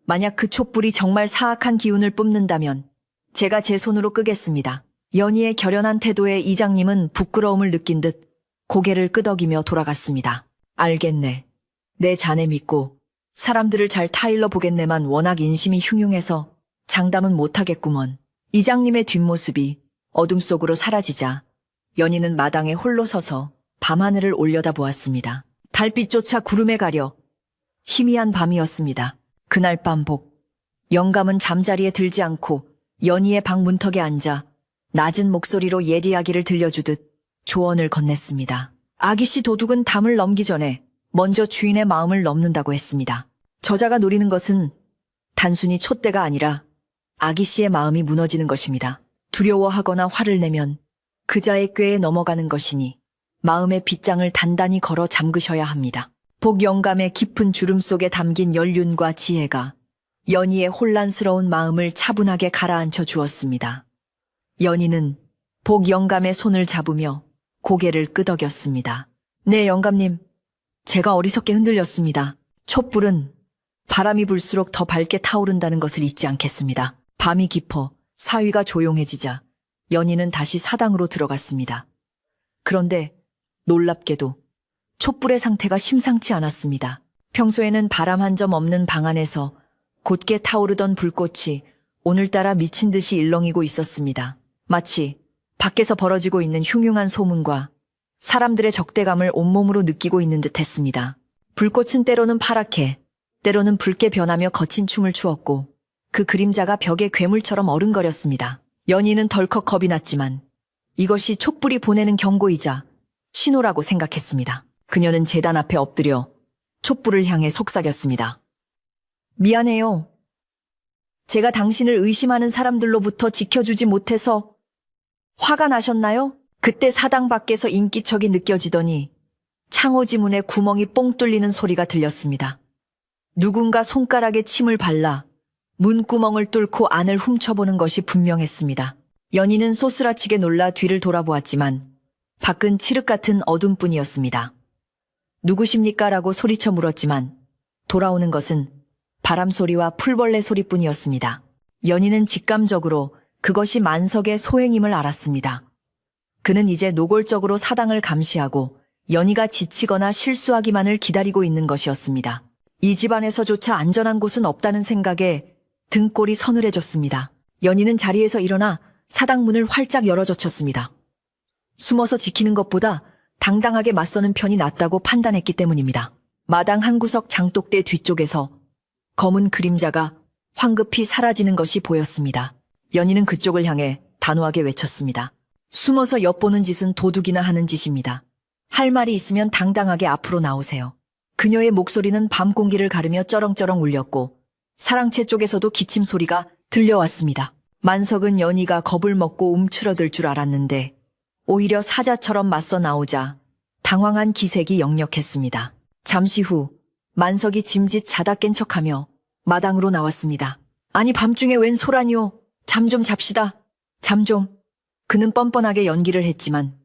만약 그 촛불이 정말 사악한 기운을 뿜는다면 제가 제 손으로 끄겠습니다. 연희의 결연한 태도에 이장님은 부끄러움을 느낀 듯 고개를 끄덕이며 돌아갔습니다. 알겠네. 내 자네 믿고 사람들을 잘 타일러 보겠네만 워낙 인심이 흉흉해서 장담은 못하겠구먼. 이장님의 뒷모습이 어둠 속으로 사라지자 연희는 마당에 홀로 서서 밤하늘을 올려다보았습니다. 달빛조차 구름에 가려 희미한 밤이었습니다. 그날 밤 영감은 잠자리에 들지 않고 연희의 방 문턱에 앉아 낮은 목소리로 옛 이야기를 들려주듯 조언을 건넸습니다. 아기씨 도둑은 담을 넘기 전에 먼저 주인의 마음을 넘는다고 했습니다. 저자가 노리는 것은 단순히 촛대가 아니라 아기씨의 마음이 무너지는 것입니다. 두려워하거나 화를 내면 그자의 꾀에 넘어가는 것이니 마음의 빗장을 단단히 걸어 잠그셔야 합니다. 영감의 깊은 주름 속에 담긴 연륜과 지혜가 연희의 혼란스러운 마음을 차분하게 가라앉혀 주었습니다. 연희는 영감의 손을 잡으며 고개를 끄덕였습니다. 네, 영감님. 제가 어리석게 흔들렸습니다. 촛불은 바람이 불수록 더 밝게 타오른다는 것을 잊지 않겠습니다. 밤이 깊어 사위가 조용해지자 연희는 다시 사당으로 들어갔습니다. 그런데 놀랍게도 촛불의 상태가 심상치 않았습니다. 평소에는 바람 한 점 없는 방 안에서 곧게 타오르던 불꽃이 오늘따라 미친 듯이 일렁이고 있었습니다. 마치 밖에서 벌어지고 있는 흉흉한 소문과 사람들의 적대감을 온몸으로 느끼고 있는 듯 했습니다. 불꽃은 때로는 파랗게, 때로는 붉게 변하며 거친 춤을 추었고 그 그림자가 벽에 괴물처럼 어른거렸습니다. 연희는 덜컥 겁이 났지만 이것이 촛불이 보내는 경고이자 신호라고 생각했습니다. 그녀는 제단 앞에 엎드려 촛불을 향해 속삭였습니다. 미안해요. 제가 당신을 의심하는 사람들로부터 지켜주지 못해서 화가 나셨나요? 그때 사당 밖에서 인기척이 느껴지더니 창호지 문에 구멍이 뽕 뚫리는 소리가 들렸습니다. 누군가 손가락에 침을 발라 문구멍을 뚫고 안을 훔쳐보는 것이 분명했습니다. 연희는 소스라치게 놀라 뒤를 돌아보았지만 밖은 칠흑 같은 어둠뿐이었습니다. 누구십니까? 라고 소리쳐 물었지만 돌아오는 것은 바람 소리와 풀벌레 소리뿐이었습니다. 연희는 직감적으로 그것이 만석의 소행임을 알았습니다. 그는 이제 노골적으로 사당을 감시하고 연희가 지치거나 실수하기만을 기다리고 있는 것이었습니다. 이 집안에서조차 안전한 곳은 없다는 생각에 등골이 서늘해졌습니다. 연희는 자리에서 일어나 사당 문을 활짝 열어젖혔습니다. 숨어서 지키는 것보다 당당하게 맞서는 편이 낫다고 판단했기 때문입니다. 마당 한 구석 장독대 뒤쪽에서 검은 그림자가 황급히 사라지는 것이 보였습니다. 연희는 그쪽을 향해 단호하게 외쳤습니다. 숨어서 엿보는 짓은 도둑이나 하는 짓입니다. 할 말이 있으면 당당하게 앞으로 나오세요. 그녀의 목소리는 밤 공기를 가르며 쩌렁쩌렁 울렸고 사랑채 쪽에서도 기침 소리가 들려왔습니다. 만석은 연희가 겁을 먹고 움츠러들 줄 알았는데 오히려 사자처럼 맞서 나오자 당황한 기색이 역력했습니다. 잠시 후 만석이 짐짓 자다 깬 척하며 마당으로 나왔습니다. 아니 밤중에 웬 소란이오. 잠 좀 잡시다. 잠 좀. 그는 뻔뻔하게 연기를 했지만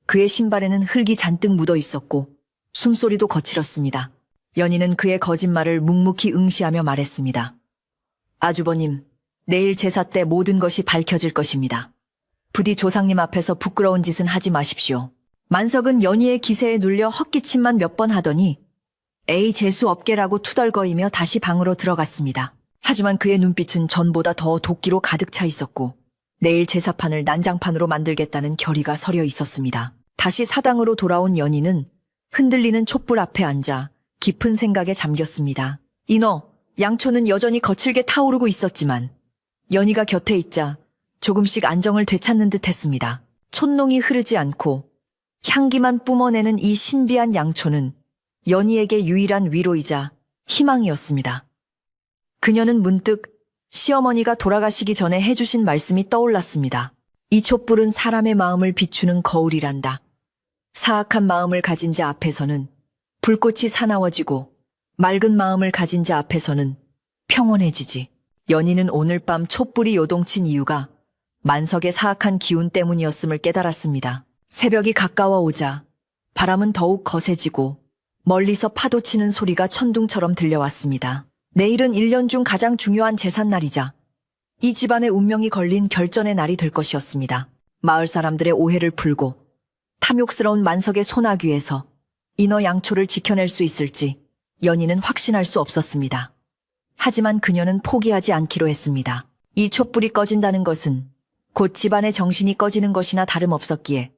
그의 신발에는 흙이 잔뜩 묻어 있었고 숨소리도 거칠었습니다. 연희는 그의 거짓말을 묵묵히 응시하며 말했습니다. 아주버님, 내일 제사 때 모든 것이 밝혀질 것입니다. 부디 조상님 앞에서 부끄러운 짓은 하지 마십시오. 만석은 연희의 기세에 눌려 헛기침만 몇 번 하더니 에이 재수 없게라고 투덜거리며 다시 방으로 들어갔습니다. 하지만 그의 눈빛은 전보다 더 도끼로 가득 차 있었고 내일 제사판을 난장판으로 만들겠다는 결의가 서려 있었습니다. 다시 사당으로 돌아온 연희는 흔들리는 촛불 앞에 앉아 깊은 생각에 잠겼습니다. 인어, 양초는 여전히 거칠게 타오르고 있었지만 연희가 곁에 있자 조금씩 안정을 되찾는 듯 했습니다. 촛농이 흐르지 않고 향기만 뿜어내는 이 신비한 양초는 연희에게 유일한 위로이자 희망이었습니다. 그녀는 문득 시어머니가 돌아가시기 전에 해주신 말씀이 떠올랐습니다. 이 촛불은 사람의 마음을 비추는 거울이란다. 사악한 마음을 가진 자 앞에서는 불꽃이 사나워지고 맑은 마음을 가진 자 앞에서는 평온해지지. 연희는 오늘 밤 촛불이 요동친 이유가 만석의 사악한 기운 때문이었음을 깨달았습니다. 새벽이 가까워 오자 바람은 더욱 거세지고 멀리서 파도 치는 소리가 천둥처럼 들려왔습니다. 내일은 1년 중 가장 중요한 제삿날이자 이 집안의 운명이 걸린 결전의 날이 될 것이었습니다. 마을 사람들의 오해를 풀고 탐욕스러운 만석의 소나귀에서 인어 양초를 지켜낼 수 있을지 연희는 확신할 수 없었습니다. 하지만 그녀는 포기하지 않기로 했습니다. 이 촛불이 꺼진다는 것은 곧 집안의 정신이 꺼지는 것이나 다름없었기에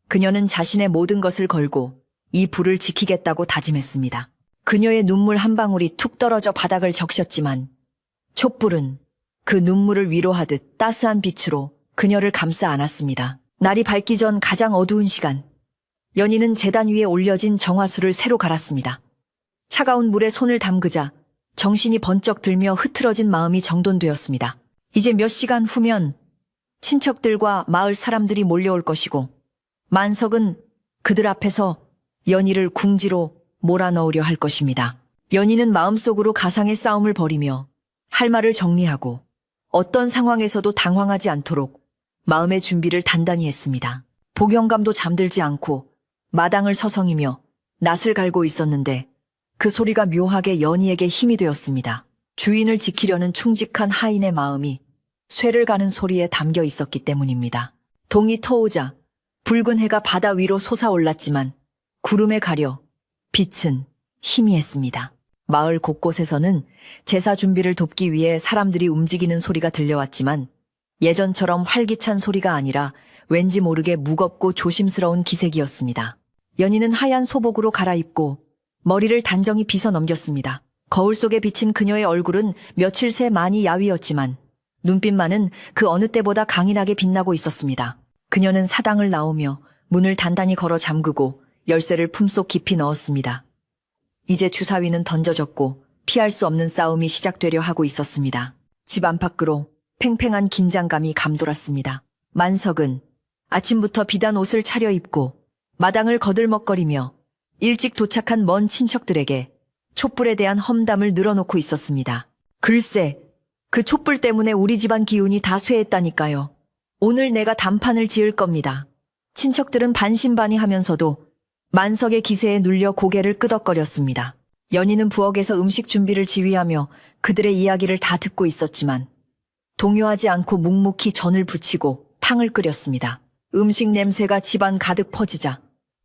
그녀는 자신의 모든 것을 걸고 이 불을 지키겠다고 다짐했습니다. 그녀의 눈물 한 방울이 툭 떨어져 바닥을 적셨지만 촛불은 그 눈물을 위로하듯 따스한 빛으로 그녀를 감싸 안았습니다. 날이 밝기 전 가장 어두운 시간, 연희는 제단 위에 올려진 정화수를 새로 갈았습니다. 차가운 물에 손을 담그자 정신이 번쩍 들며 흐트러진 마음이 정돈되었습니다. 이제 몇 시간 후면 친척들과 마을 사람들이 몰려올 것이고 만석은 그들 앞에서 연희를 궁지로 몰아넣으려 할 것입니다. 연희는 마음속으로 가상의 싸움을 벌이며 할 말을 정리하고 어떤 상황에서도 당황하지 않도록 마음의 준비를 단단히 했습니다. 복영감도 잠들지 않고 마당을 서성이며 낫을 갈고 있었는데 그 소리가 묘하게 연희에게 힘이 되었습니다. 주인을 지키려는 충직한 하인의 마음이 쇠를 가는 소리에 담겨 있었기 때문입니다. 동이 터오자 붉은 해가 바다 위로 솟아올랐지만 구름에 가려 빛은 희미했습니다. 마을 곳곳에서는 제사 준비를 돕기 위해 사람들이 움직이는 소리가 들려왔지만 예전처럼 활기찬 소리가 아니라 왠지 모르게 무겁고 조심스러운 기색이었습니다. 연희는 하얀 소복으로 갈아입고 머리를 단정히 빗어 넘겼습니다. 거울 속에 비친 그녀의 얼굴은 며칠 새 많이 야위었지만 눈빛만은 그 어느 때보다 강인하게 빛나고 있었습니다. 그녀는 사당을 나오며 문을 단단히 걸어 잠그고 열쇠를 품속 깊이 넣었습니다. 이제 주사위는 던져졌고 피할 수 없는 싸움이 시작되려 하고 있었습니다. 집 안팎으로 팽팽한 긴장감이 감돌았습니다. 만석은 아침부터 비단 옷을 차려입고 마당을 거들먹거리며 일찍 도착한 먼 친척들에게 촛불에 대한 험담을 늘어놓고 있었습니다. 글쎄, 그 촛불 때문에 우리 집안 기운이 다 쇠했다니까요. 오늘 내가 단판을 지을 겁니다. 친척들은 반신반의하면서도 만석의 기세에 눌려 고개를 끄덕거렸습니다. 연희는 부엌에서 음식 준비를 지휘하며 그들의 이야기를 다 듣고 있었지만 동요하지 않고 묵묵히 전을 부치고 탕을 끓였습니다. 음식 냄새가 집안 가득 퍼지자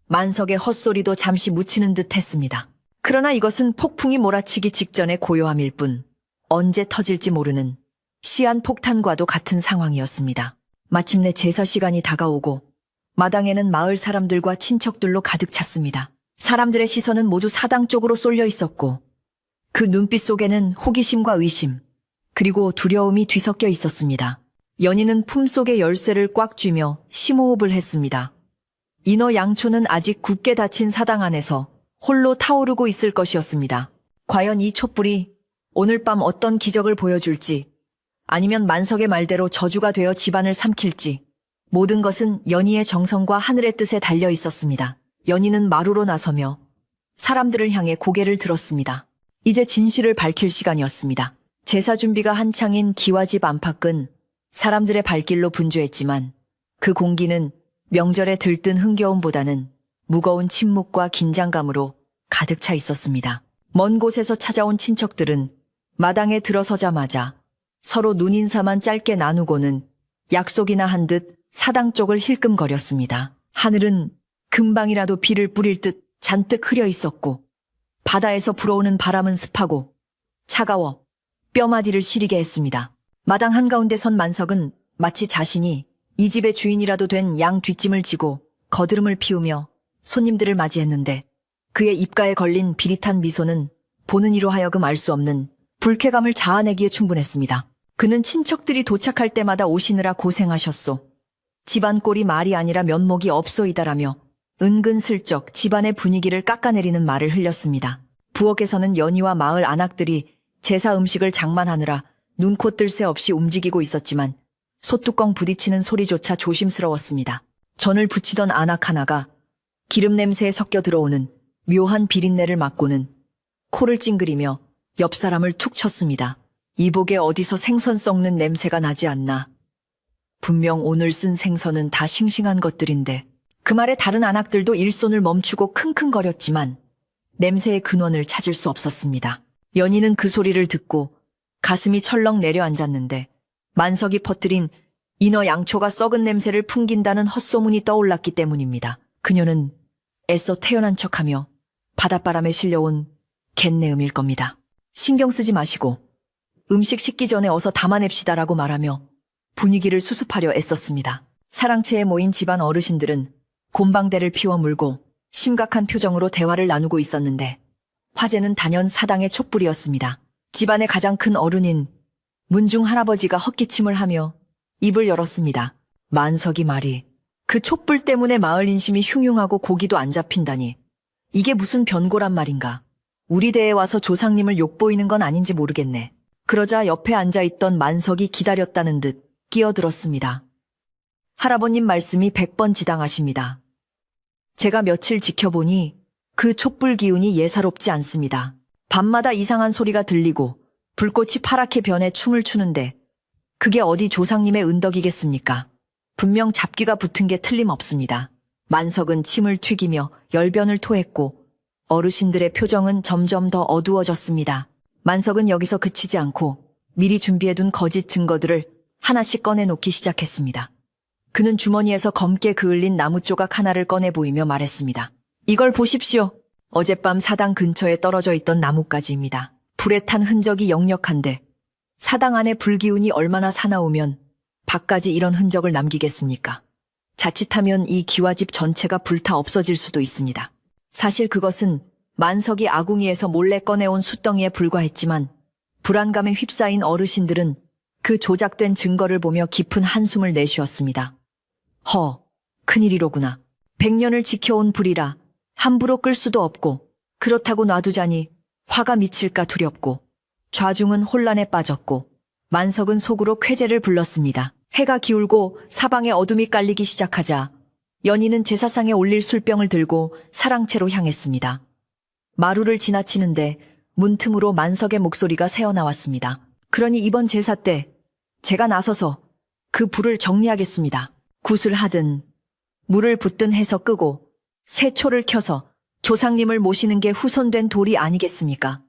만석의 헛소리도 잠시 묻히는 듯 했습니다. 그러나 이것은 폭풍이 몰아치기 직전의 고요함일 뿐 언제 터질지 모르는 시한 폭탄과도 같은 상황이었습니다. 마침내 제사 시간이 다가오고 마당에는 마을 사람들과 친척들로 가득 찼습니다. 사람들의 시선은 모두 사당 쪽으로 쏠려 있었고 그 눈빛 속에는 호기심과 의심 그리고 두려움이 뒤섞여 있었습니다. 연희는 품속의 열쇠를 꽉 쥐며 심호흡을 했습니다. 인어 양초는 아직 굳게 닫힌 사당 안에서 홀로 타오르고 있을 것이었습니다. 과연 이 촛불이 오늘 밤 어떤 기적을 보여줄지 아니면 만석의 말대로 저주가 되어 집안을 삼킬지 모든 것은 연희의 정성과 하늘의 뜻에 달려 있었습니다. 연희는 마루로 나서며 사람들을 향해 고개를 들었습니다. 이제 진실을 밝힐 시간이었습니다. 제사 준비가 한창인 기와집 안팎은 사람들의 발길로 분주했지만 그 공기는 명절에 들뜬 흥겨움보다는 무거운 침묵과 긴장감으로 가득 차 있었습니다. 먼 곳에서 찾아온 친척들은 마당에 들어서자마자 서로 눈인사만 짧게 나누고는 약속이나 한 듯 사당 쪽을 힐끔거렸습니다. 하늘은 금방이라도 비를 뿌릴 듯 잔뜩 흐려 있었고 바다에서 불어오는 바람은 습하고 차가워 뼈마디를 시리게 했습니다. 마당 한가운데 선 만석은 마치 자신이 이 집의 주인이라도 된 양 뒷짐을 지고 거드름을 피우며 손님들을 맞이했는데 그의 입가에 걸린 비릿한 미소는 보는 이로 하여금 알 수 없는 불쾌감을 자아내기에 충분했습니다. 그는 친척들이 도착할 때마다 오시느라 고생하셨소. 집안 꼴이 말이 아니라 면목이 없소이다라며 은근슬쩍 집안의 분위기를 깎아내리는 말을 흘렸습니다. 부엌에서는 연희와 마을 안악들이 제사 음식을 장만하느라 눈코 뜰 새 없이 움직이고 있었지만 솥뚜껑 부딪히는 소리조차 조심스러웠습니다. 전을 부치던 안악 하나가 기름 냄새에 섞여 들어오는 묘한 비린내를 맡고는 코를 찡그리며 옆 사람을 툭 쳤습니다. 이복에 어디서 생선 썩는 냄새가 나지 않나. 분명 오늘 쓴 생선은 다 싱싱한 것들인데. 그 말에 다른 안악들도 일손을 멈추고 킁킁거렸지만 냄새의 근원을 찾을 수 없었습니다. 연희는 그 소리를 듣고 가슴이 철렁 내려앉았는데 만석이 퍼뜨린 인어 양초가 썩은 냄새를 풍긴다는 헛소문이 떠올랐기 때문입니다. 그녀는 애써 태연한 척하며 바닷바람에 실려온 갯내음일 겁니다. 신경 쓰지 마시고 음식 식기 전에 어서 담아냅시다라고 말하며 분위기를 수습하려 애썼습니다. 사랑채에 모인 집안 어르신들은 곰방대를 피워 물고 심각한 표정으로 대화를 나누고 있었는데 화제는 단연 사당의 촛불이었습니다. 집안의 가장 큰 어른인 문중 할아버지가 헛기침을 하며 입을 열었습니다. 만석이 말이 그 촛불 때문에 마을 인심이 흉흉하고 고기도 안 잡힌다니. 이게 무슨 변고란 말인가. 우리 대에 와서 조상님을 욕보이는 건 아닌지 모르겠네. 그러자 옆에 앉아있던 만석이 기다렸다는 듯 끼어들었습니다. 할아버님 말씀이 100번 지당하십니다. 제가 며칠 지켜보니 그 촛불 기운이 예사롭지 않습니다. 밤마다 이상한 소리가 들리고 불꽃이 파랗게 변해 춤을 추는데 그게 어디 조상님의 은덕이겠습니까? 분명 잡귀가 붙은 게 틀림없습니다. 만석은 침을 튀기며 열변을 토했고 어르신들의 표정은 점점 더 어두워졌습니다. 만석은 여기서 그치지 않고 미리 준비해둔 거짓 증거들을 하나씩 꺼내놓기 시작했습니다. 그는 주머니에서 검게 그을린 나무 조각 하나를 꺼내 보이며 말했습니다. 이걸 보십시오. 어젯밤 사당 근처에 떨어져 있던 나뭇가지입니다. 불에 탄 흔적이 역력한데 사당 안에 불기운이 얼마나 사나우면 밖까지 이런 흔적을 남기겠습니까? 자칫하면 이 기와집 전체가 불타 없어질 수도 있습니다. 사실 그것은 만석이 아궁이에서 몰래 꺼내온 숯덩이에 불과했지만 불안감에 휩싸인 어르신들은 그 조작된 증거를 보며 깊은 한숨을 내쉬었습니다. 큰일이로구나. 100년을 지켜온 불이라 함부로 끌 수도 없고 그렇다고 놔두자니 화가 미칠까 두렵고 좌중은 혼란에 빠졌고 만석은 속으로 쾌재를 불렀습니다. 해가 기울고 사방에 어둠이 깔리기 시작하자 연희는 제사상에 올릴 술병을 들고 사랑채로 향했습니다. 마루를 지나치는데 문틈으로 만석의 목소리가 새어나왔습니다. 그러니 이번 제사 때 제가 나서서 그 불을 정리하겠습니다. 굿을 하든 물을 붓든 해서 끄고 새 초를 켜서 조상님을 모시는 게 후손된 도리 아니겠습니까?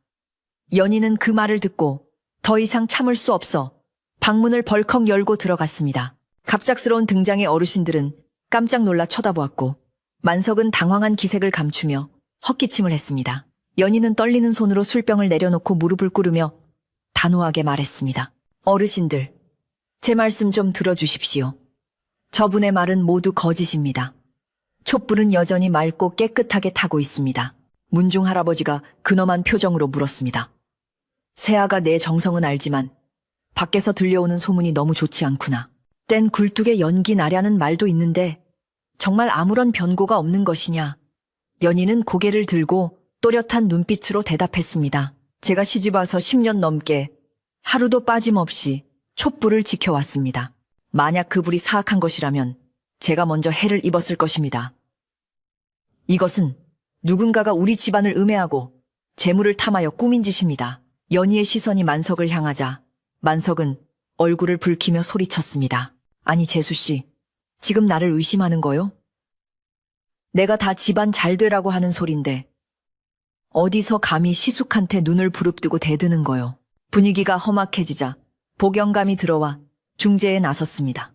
연희는 그 말을 듣고 더 이상 참을 수 없어 방문을 벌컥 열고 들어갔습니다. 갑작스러운 등장에 어르신들은 깜짝 놀라 쳐다보았고 만석은 당황한 기색을 감추며 헛기침을 했습니다. 연희는 떨리는 손으로 술병을 내려놓고 무릎을 꿇으며 단호하게 말했습니다. 어르신들, 제 말씀 좀 들어주십시오. 저분의 말은 모두 거짓입니다. 촛불은 여전히 맑고 깨끗하게 타고 있습니다. 문중 할아버지가 근엄한 표정으로 물었습니다. 새아가 내 정성은 알지만 밖에서 들려오는 소문이 너무 좋지 않구나. 땐 굴뚝에 연기 나려는 말도 있는데 정말 아무런 변고가 없는 것이냐. 연희는 고개를 들고 또렷한 눈빛으로 대답했습니다. 제가 시집와서 10년 넘게 하루도 빠짐없이 촛불을 지켜왔습니다. 만약 그 불이 사악한 것이라면 제가 먼저 해를 입었을 것입니다. 이것은 누군가가 우리 집안을 음해하고 재물을 탐하여 꾸민 짓입니다. 연희의 시선이 만석을 향하자 만석은 얼굴을 붉히며 소리쳤습니다. 아니 재수씨, 지금 나를 의심하는 거요? 내가 다 집안 잘 되라고 하는 소린데 어디서 감히 시숙한테 눈을 부릅뜨고 대드는 거요. 분위기가 험악해지자 복영감이 들어와 중재에 나섰습니다.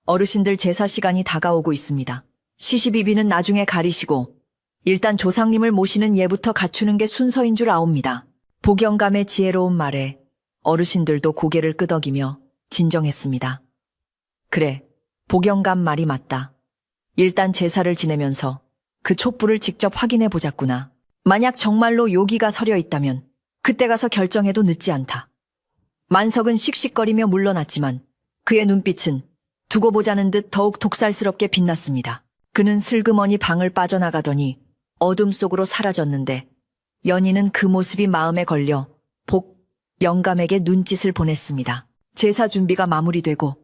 어르신들 제사 시간이 다가오고 있습니다. 시시비비는 나중에 가리시고 일단 조상님을 모시는 예부터 갖추는 게 순서인 줄 아옵니다. 복영감의 지혜로운 말에 어르신들도 고개를 끄덕이며 진정했습니다. 그래, 복영감 말이 맞다. 일단 제사를 지내면서 그 촛불을 직접 확인해 보자꾸나. 만약 정말로 요기가 서려 있다면 그때 가서 결정해도 늦지 않다. 만석은 씩씩거리며 물러났지만 그의 눈빛은 두고 보자는 듯 더욱 독살스럽게 빛났습니다. 그는 슬그머니 방을 빠져나가더니 어둠 속으로 사라졌는데 연희는 그 모습이 마음에 걸려 영감에게 눈짓을 보냈습니다. 제사 준비가 마무리되고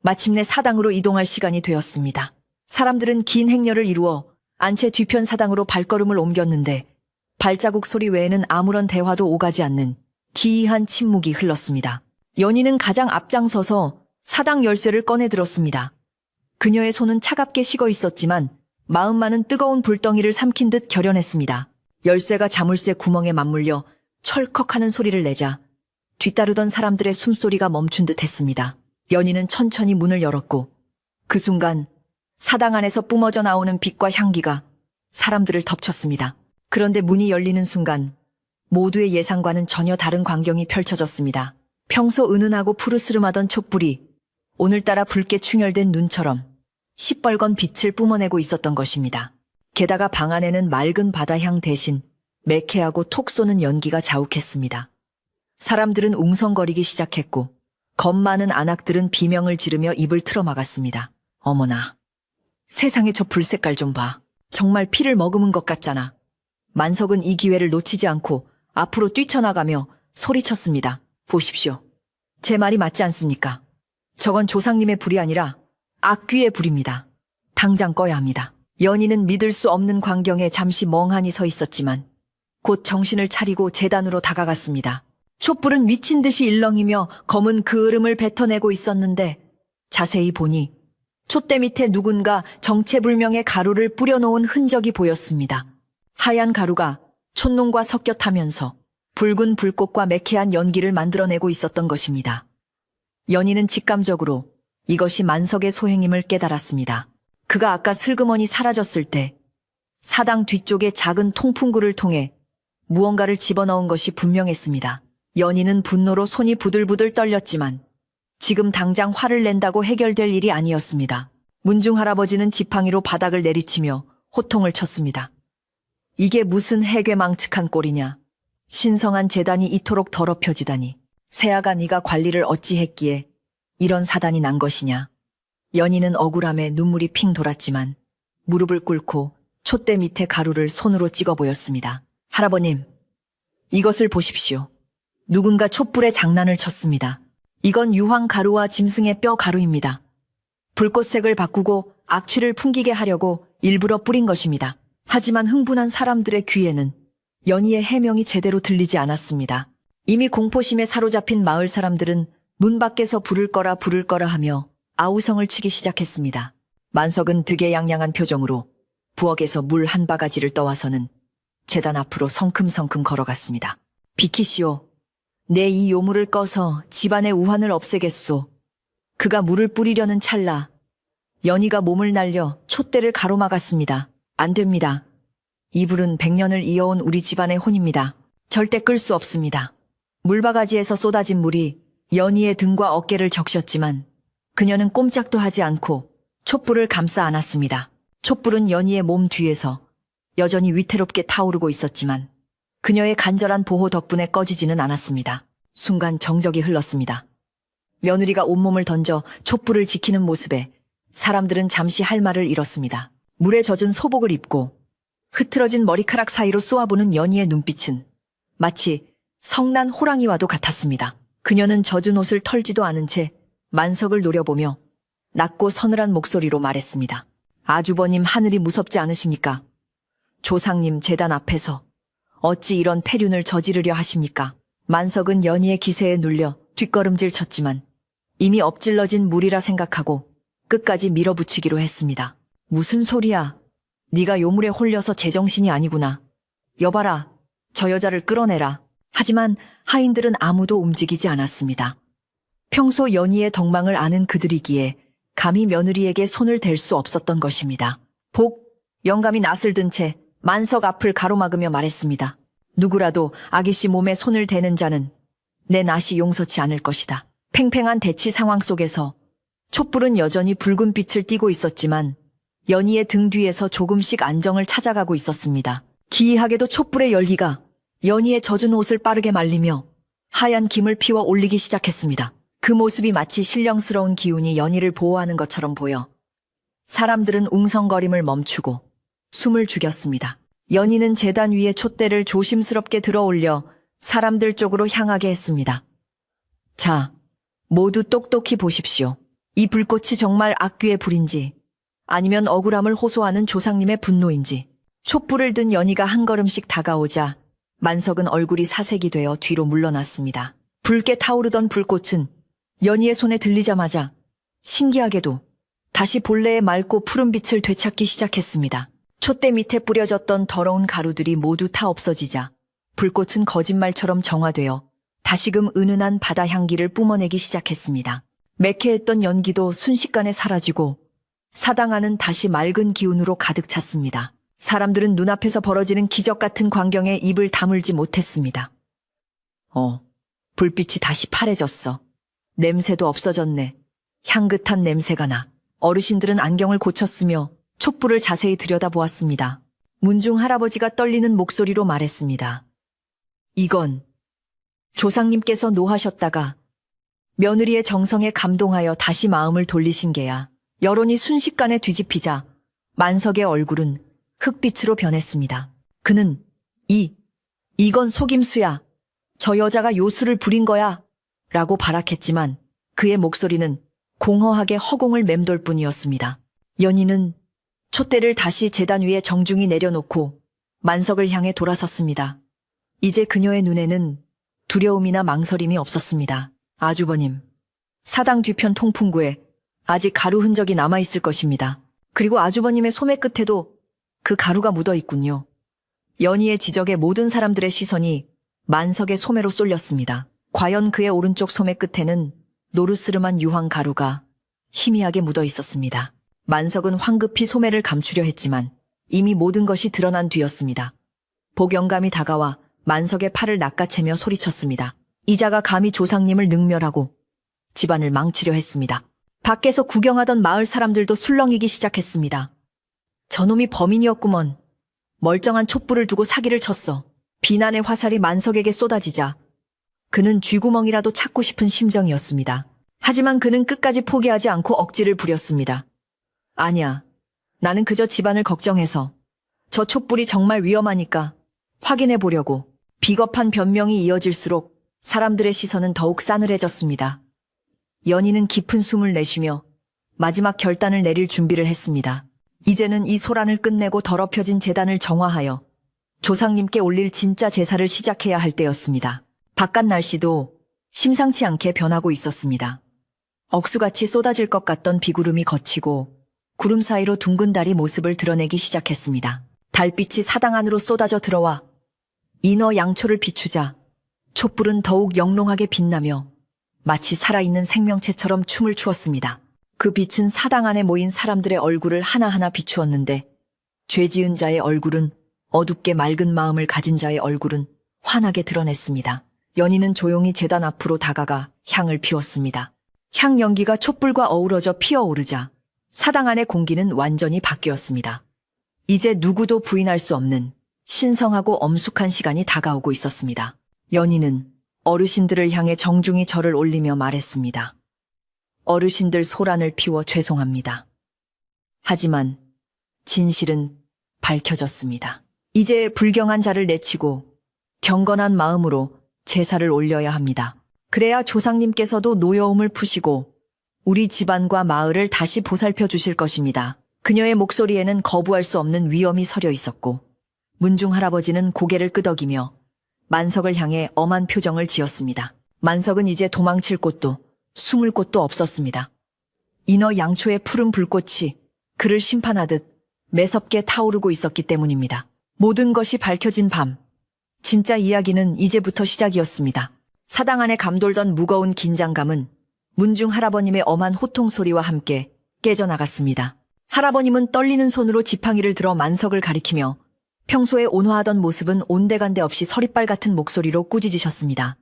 마침내 사당으로 이동할 시간이 되었습니다. 사람들은 긴 행렬을 이루어 안채 뒤편 사당으로 발걸음을 옮겼는데 발자국 소리 외에는 아무런 대화도 오가지 않는 기이한 침묵이 흘렀습니다. 연희는 가장 앞장서서 사당 열쇠를 꺼내 들었습니다. 그녀의 손은 차갑게 식어 있었지만 마음만은 뜨거운 불덩이를 삼킨 듯 결연했습니다. 열쇠가 자물쇠 구멍에 맞물려 철컥하는 소리를 내자 뒤따르던 사람들의 숨소리가 멈춘 듯 했습니다. 연희는 천천히 문을 열었고 그 순간 사당 안에서 뿜어져 나오는 빛과 향기가 사람들을 덮쳤습니다. 그런데 문이 열리는 순간 모두의 예상과는 전혀 다른 광경이 펼쳐졌습니다. 평소 은은하고 푸르스름하던 촛불이 오늘따라 붉게 충혈된 눈처럼 시뻘건 빛을 뿜어내고 있었던 것입니다. 게다가 방 안에는 맑은 바다향 대신 매캐하고 톡 쏘는 연기가 자욱했습니다. 사람들은 웅성거리기 시작했고 겁 많은 안악들은 비명을 지르며 입을 틀어막았습니다. 어머나, 세상에 저 불색깔 좀 봐. 정말 피를 머금은 것 같잖아. 만석은 이 기회를 놓치지 않고 앞으로 뛰쳐나가며 소리쳤습니다. 보십시오. 제 말이 맞지 않습니까? 저건 조상님의 불이 아니라 악귀의 불입니다. 당장 꺼야 합니다. 연희는 믿을 수 없는 광경에 잠시 멍하니 서 있었지만 곧 정신을 차리고 제단으로 다가갔습니다. 촛불은 미친 듯이 일렁이며 검은 그을음을 뱉어내고 있었는데 자세히 보니 촛대 밑에 누군가 정체불명의 가루를 뿌려놓은 흔적이 보였습니다. 하얀 가루가 촛농과 섞여 타면서 붉은 불꽃과 매캐한 연기를 만들어내고 있었던 것입니다. 연희는 직감적으로 이것이 만석의 소행임을 깨달았습니다. 그가 아까 슬그머니 사라졌을 때 사당 뒤쪽의 작은 통풍구를 통해 무언가를 집어넣은 것이 분명했습니다. 연희는 분노로 손이 부들부들 떨렸지만 지금 당장 화를 낸다고 해결될 일이 아니었습니다. 문중 할아버지는 지팡이로 바닥을 내리치며 호통을 쳤습니다. 이게 무슨 해괴망측한 꼴이냐. 신성한 재단이 이토록 더럽혀지다니. 새아가 네가 관리를 어찌했기에 이런 사단이 난 것이냐. 연희는 억울함에 눈물이 핑 돌았지만 무릎을 꿇고 촛대 밑에 가루를 손으로 찍어 보였습니다. 할아버님, 이것을 보십시오. 누군가 촛불에 장난을 쳤습니다. 이건 유황 가루와 짐승의 뼈 가루입니다. 불꽃색을 바꾸고 악취를 풍기게 하려고 일부러 뿌린 것입니다. 하지만 흥분한 사람들의 귀에는 연희의 해명이 제대로 들리지 않았습니다. 이미 공포심에 사로잡힌 마을 사람들은 문 밖에서 부를 거라 하며 아우성을 치기 시작했습니다. 만석은 득에양양한 표정으로 부엌에서 물 한 바가지를 떠와서는 제단 앞으로 성큼성큼 걸어갔습니다. 비키시오. 내 이 요물을 꺼서 집안의 우환을 없애겠소. 그가 물을 뿌리려는 찰나 연희가 몸을 날려 촛대를 가로막았습니다. 안 됩니다. 이 불은 100년을 이어온 우리 집안의 혼입니다. 절대 끌 수 없습니다. 물바가지에서 쏟아진 물이 연희의 등과 어깨를 적셨지만 그녀는 꼼짝도 하지 않고 촛불을 감싸 안았습니다. 촛불은 연희의 몸 뒤에서 여전히 위태롭게 타오르고 있었지만 그녀의 간절한 보호 덕분에 꺼지지는 않았습니다. 순간 정적이 흘렀습니다. 며느리가 온몸을 던져 촛불을 지키는 모습에 사람들은 잠시 할 말을 잃었습니다. 물에 젖은 소복을 입고 흐트러진 머리카락 사이로 쏘아보는 연희의 눈빛은 마치 성난 호랑이와도 같았습니다. 그녀는 젖은 옷을 털지도 않은 채 만석을 노려보며 낮고 서늘한 목소리로 말했습니다. 아주버님, 하늘이 무섭지 않으십니까? 조상님 제단 앞에서 어찌 이런 폐륜을 저지르려 하십니까? 만석은 연희의 기세에 눌려 뒷걸음질 쳤지만 이미 엎질러진 물이라 생각하고 끝까지 밀어붙이기로 했습니다. 무슨 소리야? 네가 요물에 홀려서 제정신이 아니구나. 여봐라, 저 여자를 끌어내라. 하지만 하인들은 아무도 움직이지 않았습니다. 평소 연희의 덕망을 아는 그들이기에 감히 며느리에게 손을 댈 수 없었던 것입니다. 영감이 낯을 든 채 만석 앞을 가로막으며 말했습니다. 누구라도 아기씨 몸에 손을 대는 자는 내 낯이 용서치 않을 것이다. 팽팽한 대치 상황 속에서 촛불은 여전히 붉은 빛을 띠고 있었지만 연희의 등 뒤에서 조금씩 안정을 찾아가고 있었습니다. 기이하게도 촛불의 열기가 연희의 젖은 옷을 빠르게 말리며 하얀 김을 피워 올리기 시작했습니다. 그 모습이 마치 신령스러운 기운이 연희를 보호하는 것처럼 보여 사람들은 웅성거림을 멈추고 숨을 죽였습니다. 연희는 제단 위에 촛대를 조심스럽게 들어올려 사람들 쪽으로 향하게 했습니다. 자, 모두 똑똑히 보십시오. 이 불꽃이 정말 악귀의 불인지 아니면 억울함을 호소하는 조상님의 분노인지. 촛불을 든 연희가 한 걸음씩 다가오자 만석은 얼굴이 사색이 되어 뒤로 물러났습니다. 붉게 타오르던 불꽃은 연희의 손에 들리자마자 신기하게도 다시 본래의 맑고 푸른 빛을 되찾기 시작했습니다. 촛대 밑에 뿌려졌던 더러운 가루들이 모두 타 없어지자 불꽃은 거짓말처럼 정화되어 다시금 은은한 바다 향기를 뿜어내기 시작했습니다. 매캐했던 연기도 순식간에 사라지고 사당 안은 다시 맑은 기운으로 가득 찼습니다. 사람들은 눈앞에서 벌어지는 기적 같은 광경에 입을 다물지 못했습니다. 불빛이 다시 파래졌어. 냄새도 없어졌네. 향긋한 냄새가 나. 어르신들은 안경을 고쳤으며 촛불을 자세히 들여다보았습니다. 문중 할아버지가 떨리는 목소리로 말했습니다. 이건 조상님께서 노하셨다가 며느리의 정성에 감동하여 다시 마음을 돌리신 게야. 여론이 순식간에 뒤집히자 만석의 얼굴은 흑빛으로 변했습니다. 그는 이건 속임수야. 저 여자가 요술을 부린 거야. 라고 발악했지만 그의 목소리는 공허하게 허공을 맴돌 뿐이었습니다. 연희는 촛대를 다시 제단 위에 정중히 내려놓고 만석을 향해 돌아섰습니다. 이제 그녀의 눈에는 두려움이나 망설임이 없었습니다. 아주버님, 사당 뒤편 통풍구에 아직 가루 흔적이 남아있을 것입니다. 그리고 아주버님의 소매 끝에도 그 가루가 묻어 있군요. 연희의 지적에 모든 사람들의 시선이 만석의 소매로 쏠렸습니다. 과연 그의 오른쪽 소매 끝에는 노르스름한 유황 가루가 희미하게 묻어 있었습니다. 만석은 황급히 소매를 감추려 했지만 이미 모든 것이 드러난 뒤였습니다. 복영감이 다가와 만석의 팔을 낚아채며 소리쳤습니다. 이자가 감히 조상님을 능멸하고 집안을 망치려 했습니다. 밖에서 구경하던 마을 사람들도 술렁이기 시작했습니다. 저놈이 범인이었구먼. 멀쩡한 촛불을 두고 사기를 쳤어. 비난의 화살이 만석에게 쏟아지자 그는 쥐구멍이라도 찾고 싶은 심정이었습니다. 하지만 그는 끝까지 포기하지 않고 억지를 부렸습니다. 아니야. 나는 그저 집안을 걱정해서 저 촛불이 정말 위험하니까 확인해 보려고. 비겁한 변명이 이어질수록 사람들의 시선은 더욱 싸늘해졌습니다. 연희는 깊은 숨을 내쉬며 마지막 결단을 내릴 준비를 했습니다. 이제는 이 소란을 끝내고 더럽혀진 제단을 정화하여 조상님께 올릴 진짜 제사를 시작해야 할 때였습니다. 바깥 날씨도 심상치 않게 변하고 있었습니다. 억수같이 쏟아질 것 같던 비구름이 걷히고 구름 사이로 둥근 달이 모습을 드러내기 시작했습니다. 달빛이 사당 안으로 쏟아져 들어와 인어 양초를 비추자 촛불은 더욱 영롱하게 빛나며 마치 살아있는 생명체처럼 춤을 추었습니다. 그 빛은 사당 안에 모인 사람들의 얼굴을 하나하나 비추었는데 죄 지은 자의 얼굴은 어둡게 맑은 마음을 가진 자의 얼굴은 환하게 드러냈습니다. 연희는 조용히 제단 앞으로 다가가 향을 피웠습니다. 향 연기가 촛불과 어우러져 피어오르자 사당 안의 공기는 완전히 바뀌었습니다. 이제 누구도 부인할 수 없는 신성하고 엄숙한 시간이 다가오고 있었습니다. 연희는 어르신들을 향해 정중히 절을 올리며 말했습니다. 어르신들 소란을 피워 죄송합니다. 하지만 진실은 밝혀졌습니다. 이제 불경한 자를 내치고 경건한 마음으로 제사를 올려야 합니다. 그래야 조상님께서도 노여움을 푸시고 우리 집안과 마을을 다시 보살펴 주실 것입니다. 그녀의 목소리에는 거부할 수 없는 위엄이 서려 있었고 문중 할아버지는 고개를 끄덕이며 만석을 향해 엄한 표정을 지었습니다. 만석은 이제 도망칠 곳도 숨을 곳도 없었습니다. 인어 양초의 푸른 불꽃이 그를 심판하듯 매섭게 타오르고 있었기 때문입니다. 모든 것이 밝혀진 밤, 진짜 이야기는 이제부터 시작이었습니다. 사당 안에 감돌던 무거운 긴장감은 문중 할아버님의 엄한 호통 소리와 함께 깨져나갔습니다. 할아버님은 떨리는 손으로 지팡이를 들어 만석을 가리키며 평소에 온화하던 모습은 온데간데 없이 서리빨 같은 목소리로 꾸짖으셨습니다.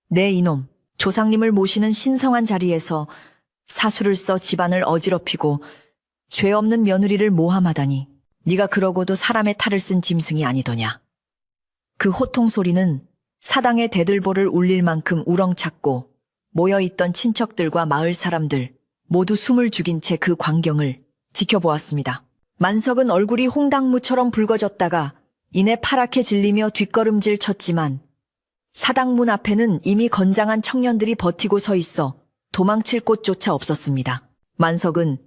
네 이놈, 조상님을 모시는 신성한 자리에서 사수를 써 집안을 어지럽히고 죄 없는 며느리를 모함하다니 네가 그러고도 사람의 탈을 쓴 짐승이 아니더냐. 그 호통 소리는 사당의 대들보를 울릴 만큼 우렁찼고 모여있던 친척들과 마을 사람들 모두 숨을 죽인 채 그 광경을 지켜보았습니다. 만석은 얼굴이 홍당무처럼 붉어졌다가 이내 파랗게 질리며 뒷걸음질 쳤지만 사당문 앞에는 이미 건장한 청년들이 버티고 서 있어 도망칠 곳조차 없었습니다. 만석은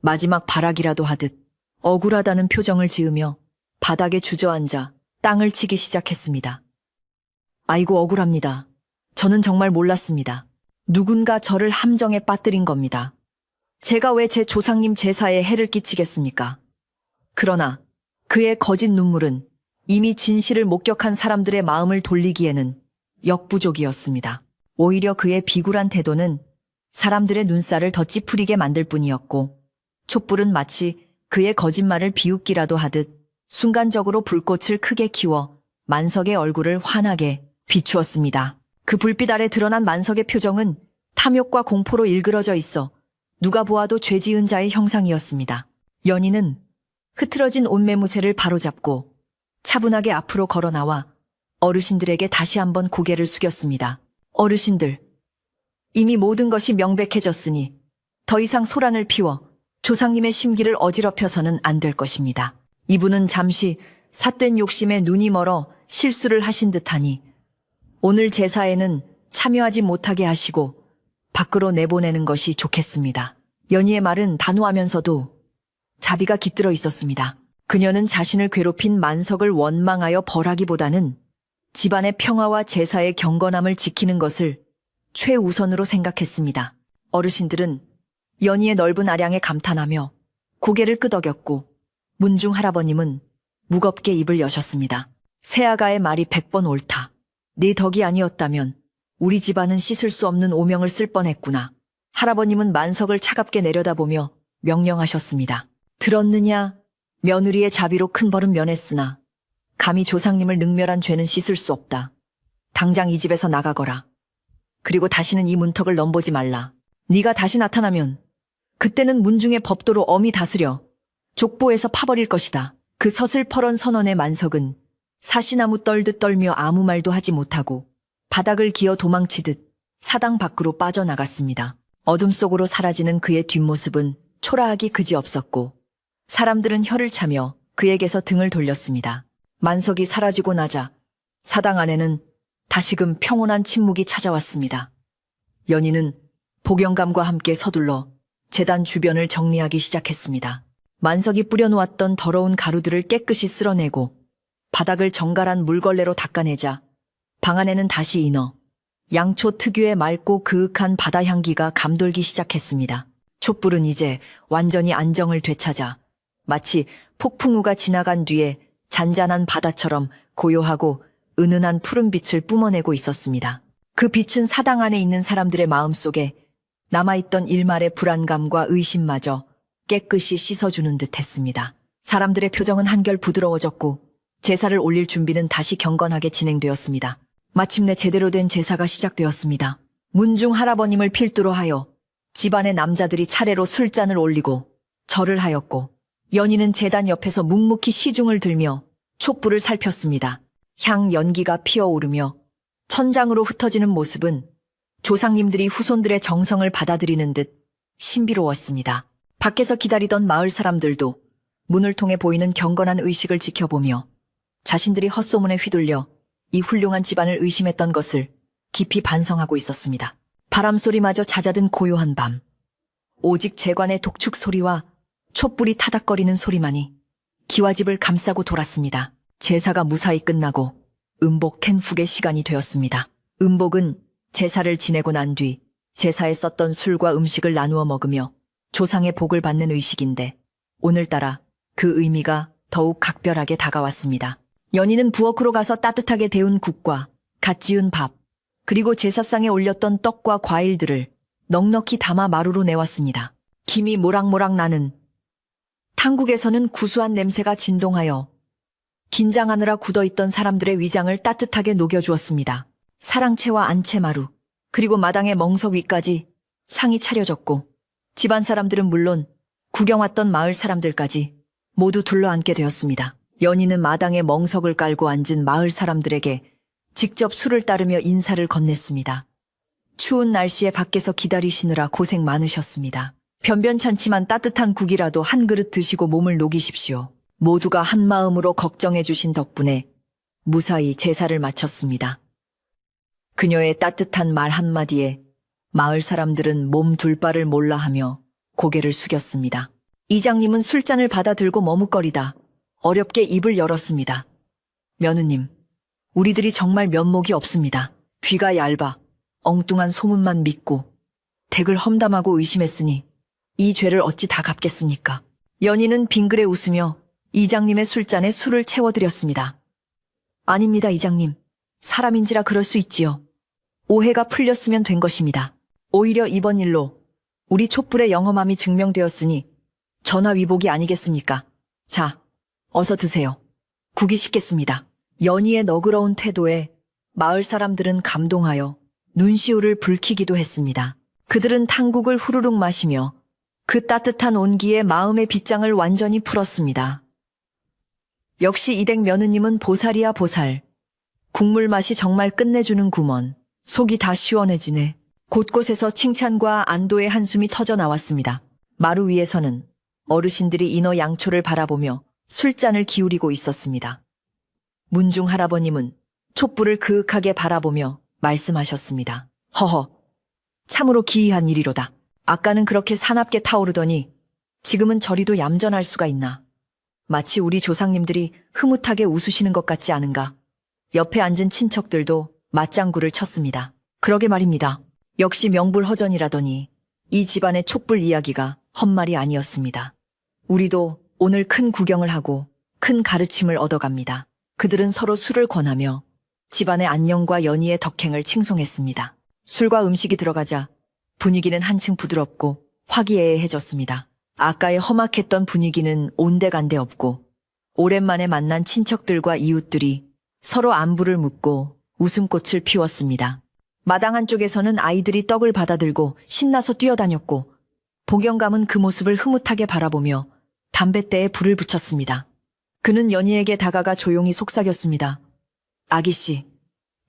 마지막 발악이라도 하듯 억울하다는 표정을 지으며 바닥에 주저앉아 땅을 치기 시작했습니다. 아이고 억울합니다. 저는 정말 몰랐습니다. 누군가 저를 함정에 빠뜨린 겁니다. 제가 왜 제 조상님 제사에 해를 끼치겠습니까? 그러나 그의 거짓 눈물은 이미 진실을 목격한 사람들의 마음을 돌리기에는 역부족이었습니다. 오히려 그의 비굴한 태도는 사람들의 눈살을 더 찌푸리게 만들 뿐이었고 촛불은 마치 그의 거짓말을 비웃기라도 하듯 순간적으로 불꽃을 크게 키워 만석의 얼굴을 환하게 비추었습니다. 그 불빛 아래 드러난 만석의 표정은 탐욕과 공포로 일그러져 있어 누가 보아도 죄 지은 자의 형상이었습니다. 연희는 흐트러진 옷매무새를 바로잡고 차분하게 앞으로 걸어 나와 어르신들에게 다시 한번 고개를 숙였습니다. 어르신들, 이미 모든 것이 명백해졌으니 더 이상 소란을 피워 조상님의 심기를 어지럽혀서는 안 될 것입니다. 이분은 잠시 삿된 욕심에 눈이 멀어 실수를 하신 듯하니 오늘 제사에는 참여하지 못하게 하시고 밖으로 내보내는 것이 좋겠습니다. 연희의 말은 단호하면서도 자비가 깃들어 있었습니다. 그녀는 자신을 괴롭힌 만석을 원망하여 벌하기보다는 집안의 평화와 제사의 경건함을 지키는 것을 최우선으로 생각했습니다. 어르신들은 연희의 넓은 아량에 감탄하며 고개를 끄덕였고 문중 할아버님은 무겁게 입을 여셨습니다. 새아가의 말이 100번 옳다. 네 덕이 아니었다면 우리 집안은 씻을 수 없는 오명을 쓸 뻔했구나. 할아버님은 만석을 차갑게 내려다보며 명령하셨습니다. 들었느냐? 며느리의 자비로 큰 벌은 면했으나 감히 조상님을 능멸한 죄는 씻을 수 없다. 당장 이 집에서 나가거라. 그리고 다시는 이 문턱을 넘보지 말라. 네가 다시 나타나면 그때는 문중의 법도로 엄히 다스려 족보에서 파버릴 것이다. 그 서슬퍼런 선언의 만석은 사시나무 떨듯 떨며 아무 말도 하지 못하고 바닥을 기어 도망치듯 사당 밖으로 빠져나갔습니다. 어둠 속으로 사라지는 그의 뒷모습은 초라하기 그지없었고 사람들은 혀를 차며 그에게서 등을 돌렸습니다. 만석이 사라지고 나자 사당 안에는 다시금 평온한 침묵이 찾아왔습니다. 연희는 복영감과 함께 서둘러 제단 주변을 정리하기 시작했습니다. 만석이 뿌려놓았던 더러운 가루들을 깨끗이 쓸어내고 바닥을 정갈한 물걸레로 닦아내자 방 안에는 다시 인어 양초 특유의 맑고 그윽한 바다 향기가 감돌기 시작했습니다. 촛불은 이제 완전히 안정을 되찾아 마치 폭풍우가 지나간 뒤에 잔잔한 바다처럼 고요하고 은은한 푸른빛을 뿜어내고 있었습니다. 그 빛은 사당 안에 있는 사람들의 마음속에 남아있던 일말의 불안감과 의심마저 깨끗이 씻어주는 듯 했습니다. 사람들의 표정은 한결 부드러워졌고 제사를 올릴 준비는 다시 경건하게 진행되었습니다. 마침내 제대로 된 제사가 시작되었습니다. 문중 할아버님을 필두로 하여 집안의 남자들이 차례로 술잔을 올리고 절을 하였고 연희는 제단 옆에서 묵묵히 시중을 들며 촛불을 살폈습니다. 향 연기가 피어오르며 천장으로 흩어지는 모습은 조상님들이 후손들의 정성을 받아들이는 듯 신비로웠습니다. 밖에서 기다리던 마을 사람들도 문을 통해 보이는 경건한 의식을 지켜보며 자신들이 헛소문에 휘둘려 이 훌륭한 집안을 의심했던 것을 깊이 반성하고 있었습니다. 바람소리마저 잦아든 고요한 밤. 오직 제관의 독축 소리와 촛불이 타닥거리는 소리만이 기와집을 감싸고 돌았습니다. 제사가 무사히 끝나고 음복 캔훅의 시간이 되었습니다. 음복은 제사를 지내고 난 뒤 제사에 썼던 술과 음식을 나누어 먹으며 조상의 복을 받는 의식인데 오늘따라 그 의미가 더욱 각별하게 다가왔습니다. 연희는 부엌으로 가서 따뜻하게 데운 국과 갓 지은 밥, 그리고 제사상에 올렸던 떡과 과일들을 넉넉히 담아 마루로 내왔습니다. 김이 모락모락 나는 탕국에서는 구수한 냄새가 진동하여 긴장하느라 굳어있던 사람들의 위장을 따뜻하게 녹여주었습니다. 사랑채와 안채마루, 그리고 마당의 멍석 위까지 상이 차려졌고 집안 사람들은 물론 구경 왔던 마을 사람들까지 모두 둘러앉게 되었습니다. 연희는 마당에 멍석을 깔고 앉은 마을 사람들에게 직접 술을 따르며 인사를 건넸습니다. 추운 날씨에 밖에서 기다리시느라 고생 많으셨습니다. 변변찮지만 따뜻한 국이라도 한 그릇 드시고 몸을 녹이십시오. 모두가 한마음으로 걱정해 주신 덕분에 무사히 제사를 마쳤습니다. 그녀의 따뜻한 말 한마디에 마을 사람들은 몸 둘 바를 몰라 하며 고개를 숙였습니다. 이장님은 술잔을 받아들고 머뭇거리다 어렵게 입을 열었습니다. 며느님, 우리들이 정말 면목이 없습니다. 귀가 얇아 엉뚱한 소문만 믿고 댁을 험담하고 의심했으니 이 죄를 어찌 다 갚겠습니까? 연희는 빙그레 웃으며 이장님의 술잔에 술을 채워드렸습니다. 아닙니다, 이장님. 사람인지라 그럴 수 있지요. 오해가 풀렸으면 된 것입니다. 오히려 이번 일로 우리 촛불의 영험함이 증명되었으니 전화위복이 아니겠습니까? 자, 어서 드세요. 국이 식겠습니다. 연희의 너그러운 태도에 마을 사람들은 감동하여 눈시울을 붉히기도 했습니다. 그들은 탕국을 후루룩 마시며 그 따뜻한 온기에 마음의 빗장을 완전히 풀었습니다. 역시 이댁 며느님은 보살이야 보살. 국물 맛이 정말 끝내주는 구먼. 속이 다 시원해지네. 곳곳에서 칭찬과 안도의 한숨이 터져 나왔습니다. 마루 위에서는 어르신들이 인어 양초를 바라보며 술잔을 기울이고 있었습니다. 문중 할아버님은 촛불을 그윽하게 바라보며 말씀하셨습니다. 허허, 참으로 기이한 일이로다. 아까는 그렇게 사납게 타오르더니 지금은 저리도 얌전할 수가 있나. 마치 우리 조상님들이 흐뭇하게 웃으시는 것 같지 않은가. 옆에 앉은 친척들도 맞장구를 쳤습니다. 그러게 말입니다. 역시 명불허전이라더니 이 집안의 촛불 이야기가 헛말이 아니었습니다. 우리도 오늘 큰 구경을 하고 큰 가르침을 얻어갑니다. 그들은 서로 술을 권하며 집안의 안녕과 연희의 덕행을 칭송했습니다. 술과 음식이 들어가자 분위기는 한층 부드럽고 화기애애해졌습니다. 아까의 험악했던 분위기는 온데간데 없고 오랜만에 만난 친척들과 이웃들이 서로 안부를 묻고 웃음꽃을 피웠습니다. 마당 한쪽에서는 아이들이 떡을 받아들고 신나서 뛰어다녔고 복영감은 그 모습을 흐뭇하게 바라보며 담뱃대에 불을 붙였습니다. 그는 연희에게 다가가 조용히 속삭였습니다. 아기씨,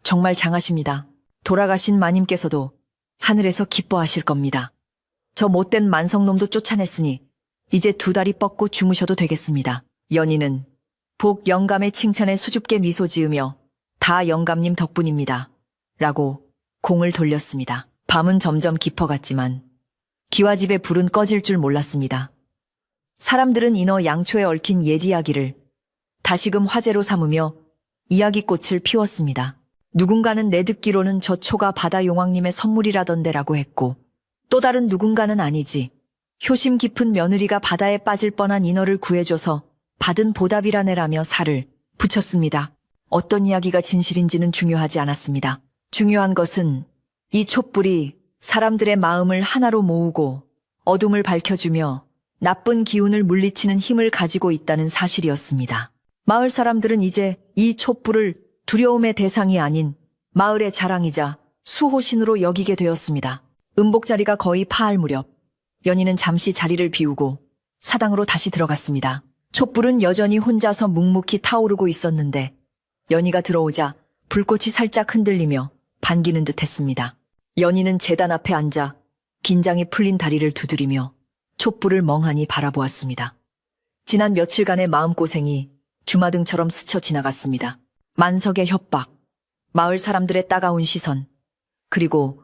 정말 장하십니다. 돌아가신 마님께서도 하늘에서 기뻐하실 겁니다. 저 못된 만성놈도 쫓아냈으니 이제 두 다리 뻗고 주무셔도 되겠습니다. 연희는 복 영감의 칭찬에 수줍게 미소 지으며 다 영감님 덕분입니다. 라고 공을 돌렸습니다. 밤은 점점 깊어갔지만 기와집의 불은 꺼질 줄 몰랐습니다. 사람들은 인어 양초에 얽힌 옛 이야기를 다시금 화제로 삼으며 이야기꽃을 피웠습니다. 누군가는 내 듣기로는 저 초가 바다 용왕님의 선물이라던데라고 했고 또 다른 누군가는 아니지. 효심 깊은 며느리가 바다에 빠질 뻔한 인어를 구해줘서 받은 보답이라네라며 살을 붙였습니다. 어떤 이야기가 진실인지는 중요하지 않았습니다. 중요한 것은 이 촛불이 사람들의 마음을 하나로 모으고 어둠을 밝혀주며 나쁜 기운을 물리치는 힘을 가지고 있다는 사실이었습니다. 마을 사람들은 이제 이 촛불을 두려움의 대상이 아닌 마을의 자랑이자 수호신으로 여기게 되었습니다. 음복자리가 거의 파할 무렵 연희는 잠시 자리를 비우고 사당으로 다시 들어갔습니다. 촛불은 여전히 혼자서 묵묵히 타오르고 있었는데 연희가 들어오자 불꽃이 살짝 흔들리며 반기는 듯 했습니다. 연희는 제단 앞에 앉아 긴장이 풀린 다리를 두드리며 촛불을 멍하니 바라보았습니다. 지난 며칠간의 마음고생이 주마등처럼 스쳐 지나갔습니다. 만석의 협박, 마을 사람들의 따가운 시선, 그리고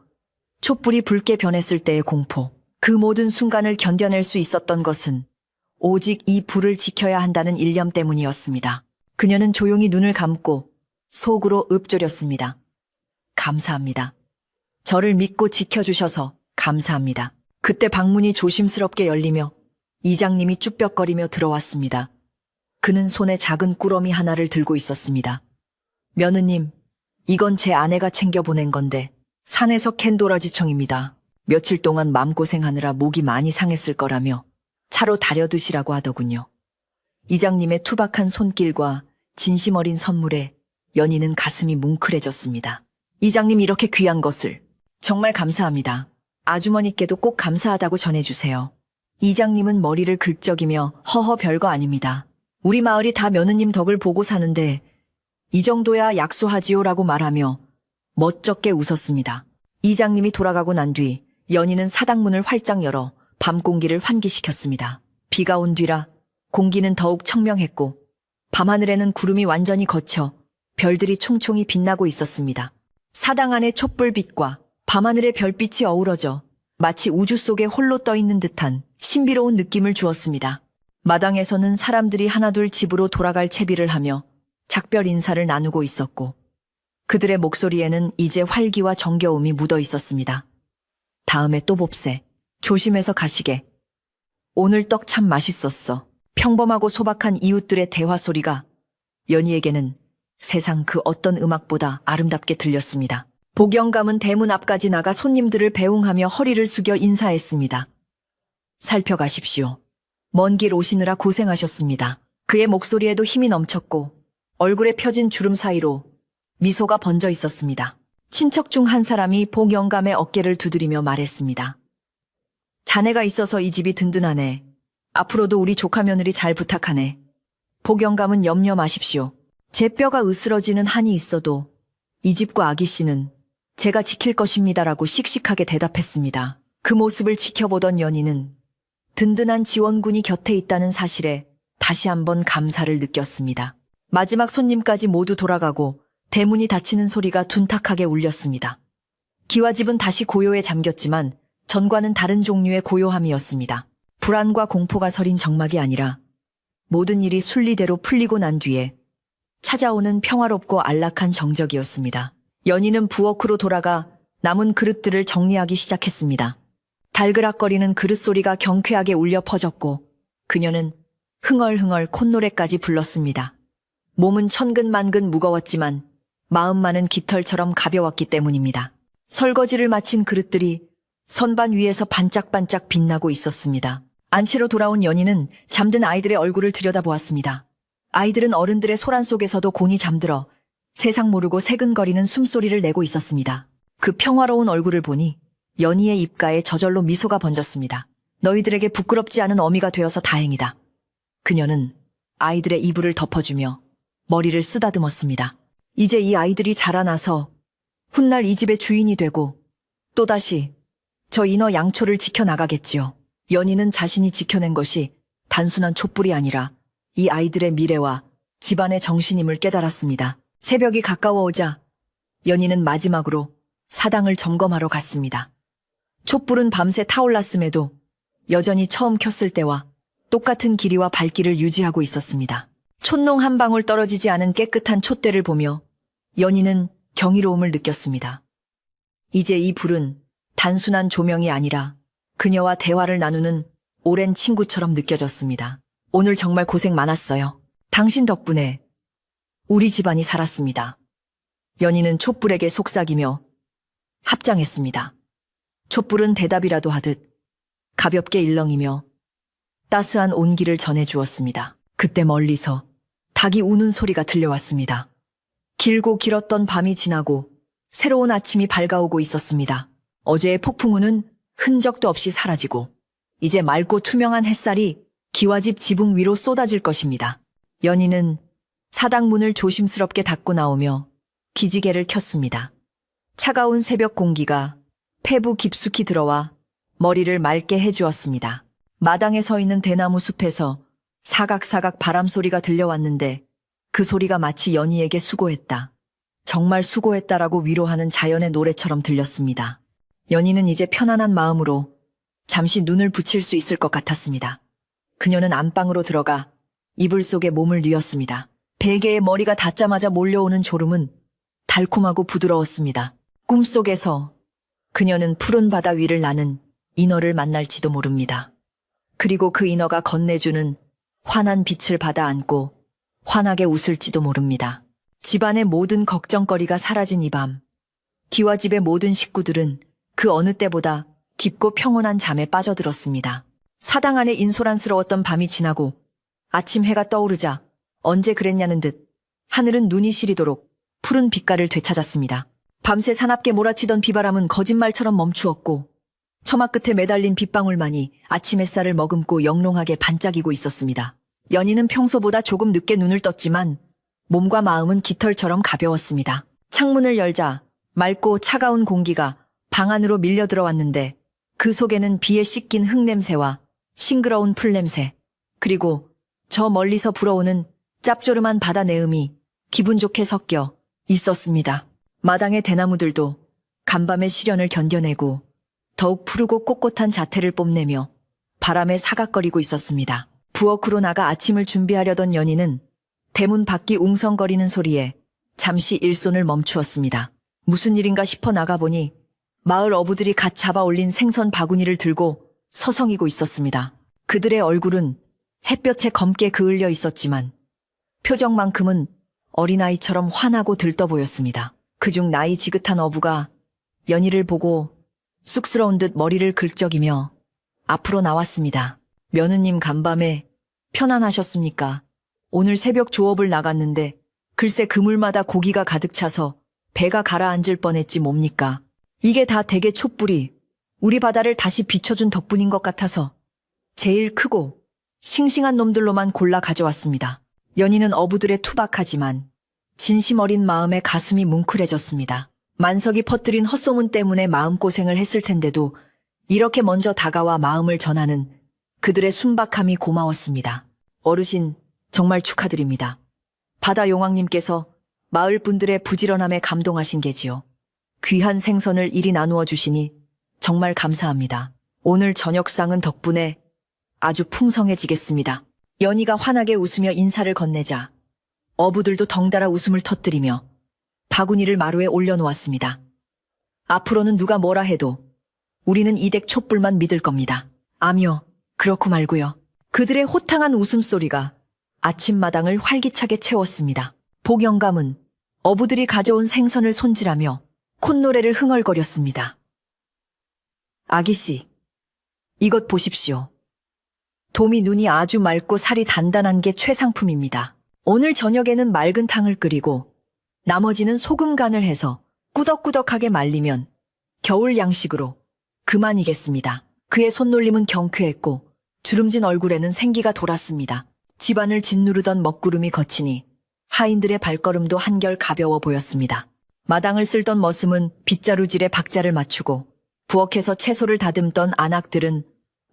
촛불이 붉게 변했을 때의 공포. 그 모든 순간을 견뎌낼 수 있었던 것은 오직 이 불을 지켜야 한다는 일념 때문이었습니다. 그녀는 조용히 눈을 감고 속으로 읊조렸습니다. 감사합니다. 저를 믿고 지켜주셔서 감사합니다. 그때 방문이 조심스럽게 열리며 이장님이 쭈뼛거리며 들어왔습니다. 그는 손에 작은 꾸러미 하나를 들고 있었습니다. 며느님, 이건 제 아내가 챙겨보낸 건데 산에서 캔 도라지청입니다. 며칠 동안 마음고생하느라 목이 많이 상했을 거라며 차로 다려 드시라고 하더군요. 이장님의 투박한 손길과 진심 어린 선물에 연희는 가슴이 뭉클해졌습니다. 이장님 이렇게 귀한 것을 정말 감사합니다. 아주머니께도 꼭 감사하다고 전해주세요. 이장님은 머리를 긁적이며 허허 별거 아닙니다. 우리 마을이 다 며느님 덕을 보고 사는데 이 정도야 약소하지요라고 말하며 멋쩍게 웃었습니다. 이장님이 돌아가고 난 뒤 연희는 사당문을 활짝 열어 밤 공기를 환기시켰습니다. 비가 온 뒤라 공기는 더욱 청명했고 밤하늘에는 구름이 완전히 걷혀 별들이 총총히 빛나고 있었습니다. 사당 안의 촛불빛과 밤하늘의 별빛이 어우러져 마치 우주 속에 홀로 떠있는 듯한 신비로운 느낌을 주었습니다. 마당에서는 사람들이 하나둘 집으로 돌아갈 채비를 하며 작별 인사를 나누고 있었고 그들의 목소리에는 이제 활기와 정겨움이 묻어 있었습니다. 다음에 또 봅세. 조심해서 가시게. 오늘 떡 참 맛있었어. 평범하고 소박한 이웃들의 대화 소리가 연희에게는 세상 그 어떤 음악보다 아름답게 들렸습니다. 복영감은 대문 앞까지 나가 손님들을 배웅하며 허리를 숙여 인사했습니다. 살펴가십시오. 먼 길 오시느라 고생하셨습니다. 그의 목소리에도 힘이 넘쳤고 얼굴에 펴진 주름 사이로 미소가 번져 있었습니다. 친척 중 한 사람이 복영감의 어깨를 두드리며 말했습니다. 자네가 있어서 이 집이 든든하네. 앞으로도 우리 조카 며느리 잘 부탁하네. 복영감은 염려 마십시오. 제 뼈가 으스러지는 한이 있어도 이 집과 아기 씨는 제가 지킬 것입니다라고 씩씩하게 대답했습니다. 그 모습을 지켜보던 연희는 든든한 지원군이 곁에 있다는 사실에 다시 한번 감사를 느꼈습니다. 마지막 손님까지 모두 돌아가고 대문이 닫히는 소리가 둔탁하게 울렸습니다. 기와집은 다시 고요에 잠겼지만 전과는 다른 종류의 고요함이었습니다. 불안과 공포가 서린 정막이 아니라 모든 일이 순리대로 풀리고 난 뒤에 찾아오는 평화롭고 안락한 정적이었습니다. 연희는 부엌으로 돌아가 남은 그릇들을 정리하기 시작했습니다. 달그락거리는 그릇 소리가 경쾌하게 울려 퍼졌고 그녀는 흥얼흥얼 콧노래까지 불렀습니다. 몸은 천근만근 무거웠지만 마음만은 깃털처럼 가벼웠기 때문입니다. 설거지를 마친 그릇들이 선반 위에서 반짝반짝 빛나고 있었습니다. 안채로 돌아온 연희는 잠든 아이들의 얼굴을 들여다보았습니다. 아이들은 어른들의 소란 속에서도 곤히 잠들어 세상 모르고 새근거리는 숨소리를 내고 있었습니다. 그 평화로운 얼굴을 보니 연희의 입가에 저절로 미소가 번졌습니다. 너희들에게 부끄럽지 않은 어미가 되어서 다행이다. 그녀는 아이들의 이불을 덮어주며 머리를 쓰다듬었습니다. 이제 이 아이들이 자라나서 훗날 이 집의 주인이 되고 또다시 저 인어 양초를 지켜나가겠지요. 연희는 자신이 지켜낸 것이 단순한 촛불이 아니라 이 아이들의 미래와 집안의 정신임을 깨달았습니다. 새벽이 가까워오자 연희는 마지막으로 사당을 점검하러 갔습니다. 촛불은 밤새 타올랐음에도 여전히 처음 켰을 때와 똑같은 길이와 밝기를 유지하고 있었습니다. 촛농 한 방울 떨어지지 않은 깨끗한 촛대를 보며 연희는 경이로움을 느꼈습니다. 이제 이 불은 단순한 조명이 아니라 그녀와 대화를 나누는 오랜 친구처럼 느껴졌습니다. 오늘 정말 고생 많았어요. 당신 덕분에 우리 집안이 살았습니다. 연희는 촛불에게 속삭이며 합장했습니다. 촛불은 대답이라도 하듯 가볍게 일렁이며 따스한 온기를 전해주었습니다. 그때 멀리서 닭이 우는 소리가 들려왔습니다. 길고 길었던 밤이 지나고 새로운 아침이 밝아오고 있었습니다. 어제의 폭풍우는 흔적도 없이 사라지고 이제 맑고 투명한 햇살이 기와집 지붕 위로 쏟아질 것입니다. 연희는 사당 문을 조심스럽게 닫고 나오며 기지개를 켰습니다. 차가운 새벽 공기가 폐부 깊숙이 들어와 머리를 맑게 해주었습니다. 마당에 서 있는 대나무 숲에서 사각사각 바람 소리가 들려왔는데 그 소리가 마치 연희에게 수고했다. 정말 수고했다라고 위로하는 자연의 노래처럼 들렸습니다. 연희는 이제 편안한 마음으로 잠시 눈을 붙일 수 있을 것 같았습니다. 그녀는 안방으로 들어가 이불 속에 몸을 뉘었습니다. 베개에 머리가 닿자마자 몰려오는 졸음은 달콤하고 부드러웠습니다. 꿈속에서 그녀는 푸른 바다 위를 나는 인어를 만날지도 모릅니다. 그리고 그 인어가 건네주는 환한 빛을 받아 안고 환하게 웃을지도 모릅니다. 집안의 모든 걱정거리가 사라진 이 밤, 기와집의 모든 식구들은 그 어느 때보다 깊고 평온한 잠에 빠져들었습니다. 사당 안에 인소란스러웠던 밤이 지나고 아침 해가 떠오르자 언제 그랬냐는 듯 하늘은 눈이 시리도록 푸른 빛깔을 되찾았습니다. 밤새 사납게 몰아치던 비바람은 거짓말처럼 멈추었고 처마 끝에 매달린 빗방울만이 아침 햇살을 머금고 영롱하게 반짝이고 있었습니다. 연희는 평소보다 조금 늦게 눈을 떴지만 몸과 마음은 깃털처럼 가벼웠습니다. 창문을 열자 맑고 차가운 공기가 방 안으로 밀려 들어왔는데 그 속에는 비에 씻긴 흙냄새와 싱그러운 풀냄새, 그리고 저 멀리서 불어오는 짭조름한 바다 내음이 기분 좋게 섞여 있었습니다. 마당의 대나무들도 간밤의 시련을 견뎌내고 더욱 푸르고 꼿꼿한 자태를 뽐내며 바람에 사각거리고 있었습니다. 부엌으로 나가 아침을 준비하려던 연희는 대문 밖이 웅성거리는 소리에 잠시 일손을 멈추었습니다. 무슨 일인가 싶어 나가보니 마을 어부들이 갓 잡아 올린 생선 바구니를 들고 서성이고 있었습니다. 그들의 얼굴은 햇볕에 검게 그을려 있었지만 표정만큼은 어린아이처럼 환하고 들떠 보였습니다. 그중 나이 지긋한 어부가 연희를 보고 쑥스러운 듯 머리를 긁적이며 앞으로 나왔습니다. 며느님 간밤에 편안하셨습니까? 오늘 새벽 조업을 나갔는데 글쎄 그물마다 고기가 가득 차서 배가 가라앉을 뻔했지 뭡니까? 이게 다 대게 촛불이 우리 바다를 다시 비춰준 덕분인 것 같아서 제일 크고 싱싱한 놈들로만 골라 가져왔습니다. 연희는 어부들의 투박하지만 진심 어린 마음에 가슴이 뭉클해졌습니다. 만석이 퍼뜨린 헛소문 때문에 마음고생을 했을 텐데도 이렇게 먼저 다가와 마음을 전하는 그들의 순박함이 고마웠습니다. 어르신, 정말 축하드립니다. 바다 용왕님께서 마을 분들의 부지런함에 감동하신 게지요. 귀한 생선을 이리 나누어 주시니 정말 감사합니다. 오늘 저녁상은 덕분에 아주 풍성해지겠습니다. 연희가 환하게 웃으며 인사를 건네자 어부들도 덩달아 웃음을 터뜨리며 바구니를 마루에 올려놓았습니다. 앞으로는 누가 뭐라 해도 우리는 이댁 촛불만 믿을 겁니다. 아며 그렇고 말고요. 그들의 호탕한 웃음소리가 아침마당을 활기차게 채웠습니다. 복영감은 어부들이 가져온 생선을 손질하며 콧노래를 흥얼거렸습니다. 아기씨, 이것 보십시오. 도미 눈이 아주 맑고 살이 단단한 게 최상품입니다. 오늘 저녁에는 맑은 탕을 끓이고 나머지는 소금 간을 해서 꾸덕꾸덕하게 말리면 겨울 양식으로 그만이겠습니다. 그의 손놀림은 경쾌했고 주름진 얼굴에는 생기가 돌았습니다. 집안을 짓누르던 먹구름이 거치니 하인들의 발걸음도 한결 가벼워 보였습니다. 마당을 쓸던 머슴은 빗자루질에 박자를 맞추고 부엌에서 채소를 다듬던 아낙들은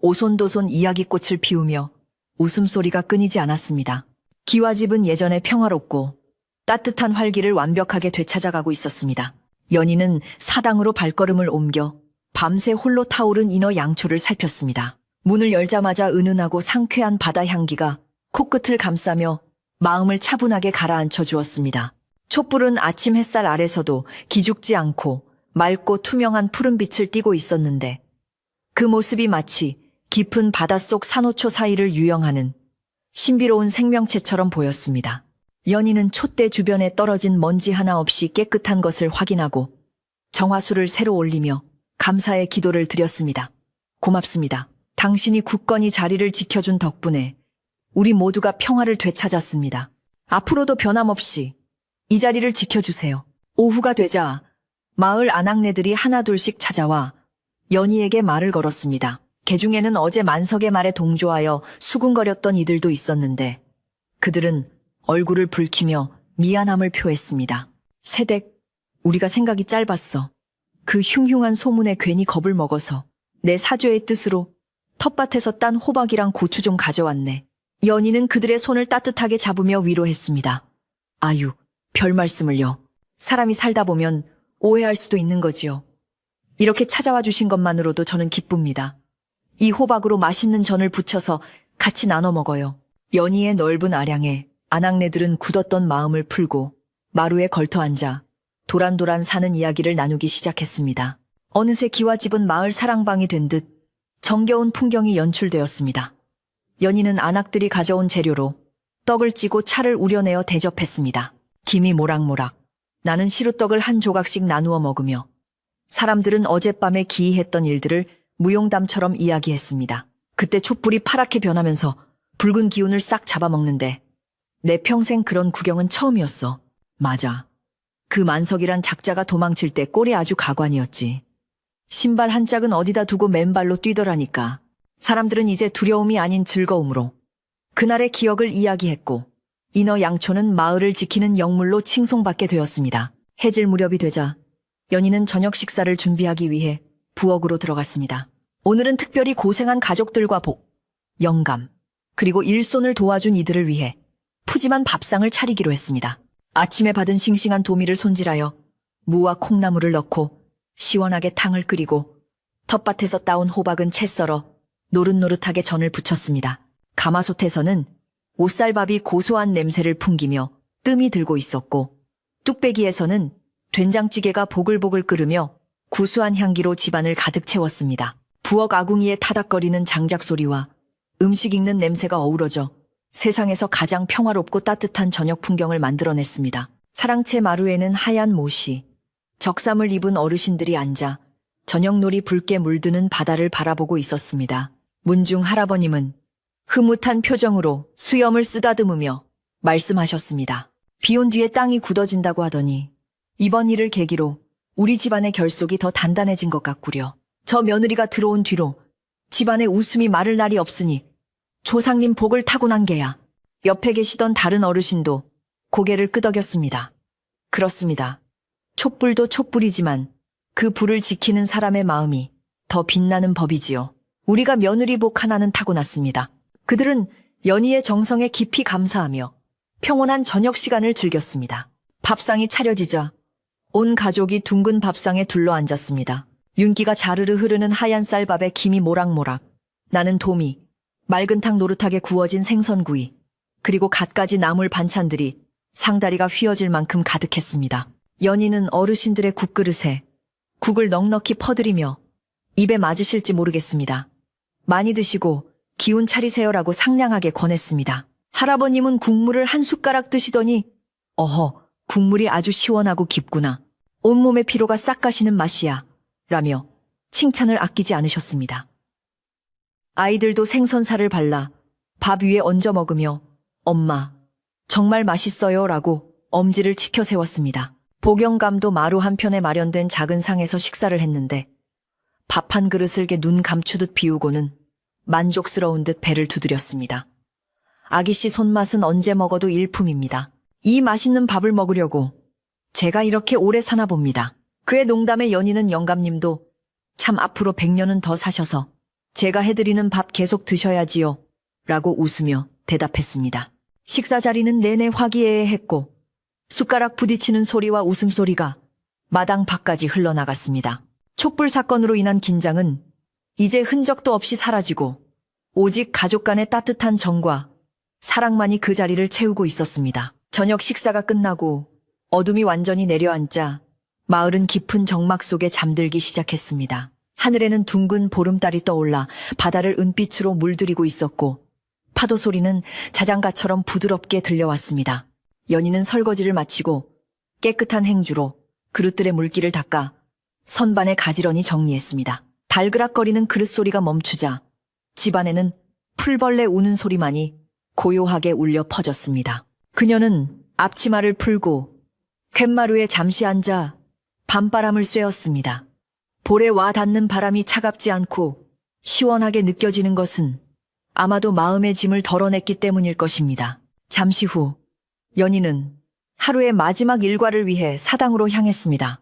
오손도손 이야기꽃을 피우며 웃음소리가 끊이지 않았습니다. 기와집은 예전에 평화롭고 따뜻한 활기를 완벽하게 되찾아가고 있었습니다. 연희는 사당으로 발걸음을 옮겨 밤새 홀로 타오른 인어 양초를 살폈습니다. 문을 열자마자 은은하고 상쾌한 바다 향기가 코끝을 감싸며 마음을 차분하게 가라앉혀 주었습니다. 촛불은 아침 햇살 아래서도 기죽지 않고 맑고 투명한 푸른빛을 띠고 있었는데 그 모습이 마치 깊은 바닷속 산호초 사이를 유영하는 신비로운 생명체처럼 보였습니다. 연희는 촛대 주변에 떨어진 먼지 하나 없이 깨끗한 것을 확인하고 정화수를 새로 올리며 감사의 기도를 드렸습니다. 고맙습니다. 당신이 굳건히 자리를 지켜준 덕분에 우리 모두가 평화를 되찾았습니다. 앞으로도 변함없이 이 자리를 지켜주세요. 오후가 되자 마을 아낙네들이 하나둘씩 찾아와 연희에게 말을 걸었습니다. 개중에는 어제 만석의 말에 동조하여 수군거렸던 이들도 있었는데 그들은 얼굴을 붉히며 미안함을 표했습니다. 세댁, 우리가 생각이 짧았어. 그 흉흉한 소문에 괜히 겁을 먹어서 내 사죄의 뜻으로 텃밭에서 딴 호박이랑 고추 좀 가져왔네. 연희는 그들의 손을 따뜻하게 잡으며 위로했습니다. 아유, 별 말씀을요. 사람이 살다 보면 오해할 수도 있는 거지요. 이렇게 찾아와 주신 것만으로도 저는 기쁩니다. 이 호박으로 맛있는 전을 부쳐서 같이 나눠 먹어요. 연희의 넓은 아량에 아낙네들은 굳었던 마음을 풀고 마루에 걸터 앉아 도란도란 사는 이야기를 나누기 시작했습니다. 어느새 기와집은 마을 사랑방이 된 듯 정겨운 풍경이 연출되었습니다. 연희는 아낙들이 가져온 재료로 떡을 찌고 차를 우려내어 대접했습니다. 김이 모락모락 나는 시루떡을 한 조각씩 나누어 먹으며 사람들은 어젯밤에 기이했던 일들을 무용담처럼 이야기했습니다. 그때 촛불이 파랗게 변하면서 붉은 기운을 싹 잡아먹는데 내 평생 그런 구경은 처음이었어. 맞아. 그 만석이란 작자가 도망칠 때 꼴이 아주 가관이었지. 신발 한 짝은 어디다 두고 맨발로 뛰더라니까. 사람들은 이제 두려움이 아닌 즐거움으로 그날의 기억을 이야기했고 인어 양초는 마을을 지키는 영물로 칭송받게 되었습니다. 해질 무렵이 되자 연희는 저녁 식사를 준비하기 위해 부엌으로 들어갔습니다. 오늘은 특별히 고생한 가족들과 영감, 그리고 일손을 도와준 이들을 위해 푸짐한 밥상을 차리기로 했습니다. 아침에 받은 싱싱한 도미를 손질하여 무와 콩나물을 넣고 시원하게 탕을 끓이고 텃밭에서 따온 호박은 채 썰어 노릇노릇하게 전을 부쳤습니다. 가마솥에서는 오쌀밥이 고소한 냄새를 풍기며 뜸이 들고 있었고 뚝배기에서는 된장찌개가 보글보글 끓으며 구수한 향기로 집안을 가득 채웠습니다. 부엌 아궁이에 타닥거리는 장작 소리와 음식 익는 냄새가 어우러져 세상에서 가장 평화롭고 따뜻한 저녁 풍경을 만들어냈습니다. 사랑채 마루에는 하얀 못이, 적삼을 입은 어르신들이 앉아 저녁놀이 붉게 물드는 바다를 바라보고 있었습니다. 문중 할아버님은 흐뭇한 표정으로 수염을 쓰다듬으며 말씀하셨습니다. 비온 뒤에 땅이 굳어진다고 하더니 이번 일을 계기로 우리 집안의 결속이 더 단단해진 것 같구려. 저 며느리가 들어온 뒤로 집안에 웃음이 마를 날이 없으니 조상님 복을 타고난 게야. 옆에 계시던 다른 어르신도 고개를 끄덕였습니다. 그렇습니다. 촛불도 촛불이지만 그 불을 지키는 사람의 마음이 더 빛나는 법이지요. 우리가 며느리 복 하나는 타고났습니다. 그들은 연희의 정성에 깊이 감사하며 평온한 저녁 시간을 즐겼습니다. 밥상이 차려지자 온 가족이 둥근 밥상에 둘러앉았습니다. 윤기가 자르르 흐르는 하얀 쌀밥에 김이 모락모락, 나는 도미, 맑은 탕 노릇하게 구워진 생선구이, 그리고 갖가지 나물 반찬들이 상다리가 휘어질 만큼 가득했습니다. 연희는 어르신들의 국그릇에 국을 넉넉히 퍼들이며 입에 맞으실지 모르겠습니다. 많이 드시고 기운 차리세요라고 상냥하게 권했습니다. 할아버님은 국물을 한 숟가락 드시더니 어허, 국물이 아주 시원하고 깊구나. 온몸의 피로가 싹 가시는 맛이야. 라며 칭찬을 아끼지 않으셨습니다. 아이들도 생선살을 발라 밥 위에 얹어 먹으며 엄마, 정말 맛있어요 라고 엄지를 치켜 세웠습니다. 복영감도 마루 한편에 마련된 작은 상에서 식사를 했는데 밥 한 그릇을 눈 감추듯 비우고는 만족스러운 듯 배를 두드렸습니다. 아기씨 손맛은 언제 먹어도 일품입니다. 이 맛있는 밥을 먹으려고 제가 이렇게 오래 사나 봅니다. 그의 농담에 연희는 영감님도 참 앞으로 100년은 더 사셔서 제가 해드리는 밥 계속 드셔야지요 라고 웃으며 대답했습니다. 식사 자리는 내내 화기애애했고 숟가락 부딪히는 소리와 웃음소리가 마당 밖까지 흘러나갔습니다. 촛불 사건으로 인한 긴장은 이제 흔적도 없이 사라지고 오직 가족 간의 따뜻한 정과 사랑만이 그 자리를 채우고 있었습니다. 저녁 식사가 끝나고 어둠이 완전히 내려앉자 마을은 깊은 정막 속에 잠들기 시작했습니다. 하늘에는 둥근 보름달이 떠올라 바다를 은빛으로 물들이고 있었고 파도 소리는 자장가처럼 부드럽게 들려왔습니다. 연희는 설거지를 마치고 깨끗한 행주로 그릇들의 물기를 닦아 선반에 가지런히 정리했습니다. 달그락거리는 그릇 소리가 멈추자 집안에는 풀벌레 우는 소리만이 고요하게 울려 퍼졌습니다. 그녀는 앞치마를 풀고 툇마루에 잠시 앉아 밤바람을 쐬었습니다. 볼에 와 닿는 바람이 차갑지 않고 시원하게 느껴지는 것은 아마도 마음의 짐을 덜어냈기 때문일 것입니다. 잠시 후 연희는 하루의 마지막 일과를 위해 사당으로 향했습니다.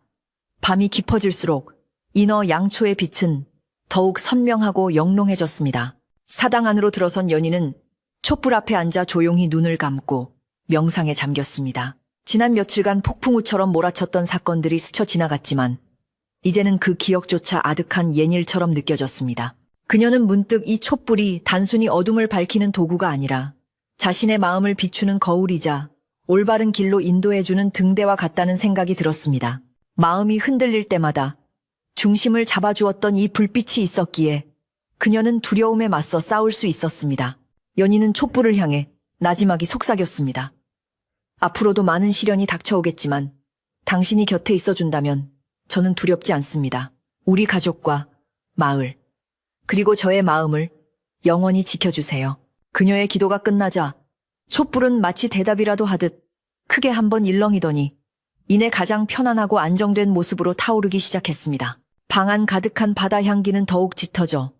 밤이 깊어질수록 인어 양초의 빛은 더욱 선명하고 영롱해졌습니다. 사당 안으로 들어선 연희는 촛불 앞에 앉아 조용히 눈을 감고 명상에 잠겼습니다. 지난 며칠간 폭풍우처럼 몰아쳤던 사건들이 스쳐 지나갔지만 이제는 그 기억조차 아득한 옛일처럼 느껴졌습니다. 그녀는 문득 이 촛불이 단순히 어둠을 밝히는 도구가 아니라 자신의 마음을 비추는 거울이자 올바른 길로 인도해주는 등대와 같다는 생각이 들었습니다. 마음이 흔들릴 때마다 중심을 잡아주었던 이 불빛이 있었기에 그녀는 두려움에 맞서 싸울 수 있었습니다. 연희는 촛불을 향해 나지막이 속삭였습니다. 앞으로도 많은 시련이 닥쳐오겠지만 당신이 곁에 있어준다면 저는 두렵지 않습니다. 우리 가족과 마을, 그리고 저의 마음을 영원히 지켜주세요. 그녀의 기도가 끝나자 촛불은 마치 대답이라도 하듯 크게 한번 일렁이더니 이내 가장 편안하고 안정된 모습으로 타오르기 시작했습니다. 방 안 가득한 바다 향기는 더욱 짙어져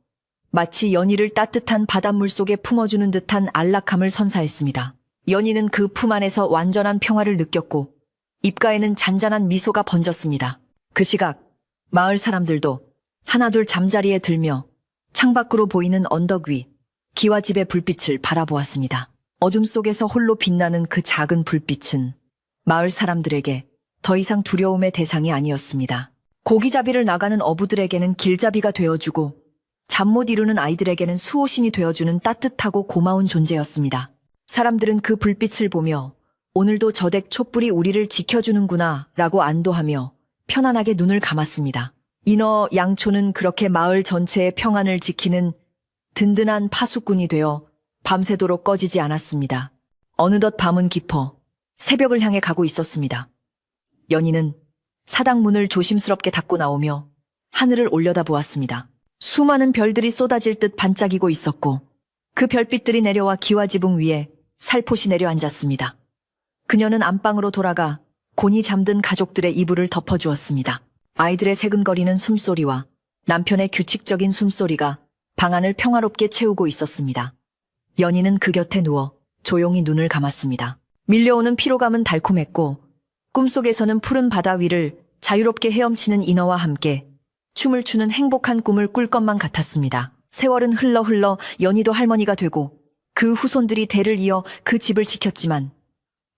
마치 연희를 따뜻한 바닷물 속에 품어주는 듯한 안락함을 선사했습니다. 연희는 그 품 안에서 완전한 평화를 느꼈고 입가에는 잔잔한 미소가 번졌습니다. 그 시각 마을 사람들도 하나둘 잠자리에 들며 창밖으로 보이는 언덕 위 기와집의 불빛을 바라보았습니다. 어둠 속에서 홀로 빛나는 그 작은 불빛은 마을 사람들에게 더 이상 두려움의 대상이 아니었습니다. 고기잡이를 나가는 어부들에게는 길잡이가 되어주고 잠 못 이루는 아이들에게는 수호신이 되어주는 따뜻하고 고마운 존재였습니다. 사람들은 그 불빛을 보며 오늘도 저댁 촛불이 우리를 지켜주는구나 라고 안도하며 편안하게 눈을 감았습니다. 인어 양초는 그렇게 마을 전체의 평안을 지키는 든든한 파수꾼이 되어 밤새도록 꺼지지 않았습니다. 어느덧 밤은 깊어 새벽을 향해 가고 있었습니다. 연희는 사당 문을 조심스럽게 닫고 나오며 하늘을 올려다보았습니다. 수많은 별들이 쏟아질 듯 반짝이고 있었고 그 별빛들이 내려와 기와지붕 위에 살포시 내려앉았습니다. 그녀는 안방으로 돌아가 곤히 잠든 가족들의 이불을 덮어주었습니다. 아이들의 새근거리는 숨소리와 남편의 규칙적인 숨소리가 방안을 평화롭게 채우고 있었습니다. 연희는 그 곁에 누워 조용히 눈을 감았습니다. 밀려오는 피로감은 달콤했고 꿈속에서는 푸른 바다 위를 자유롭게 헤엄치는 인어와 함께 춤을 추는 행복한 꿈을 꿀 것만 같았습니다. 세월은 흘러 연희도 할머니가 되고 그 후손들이 대를 이어 그 집을 지켰지만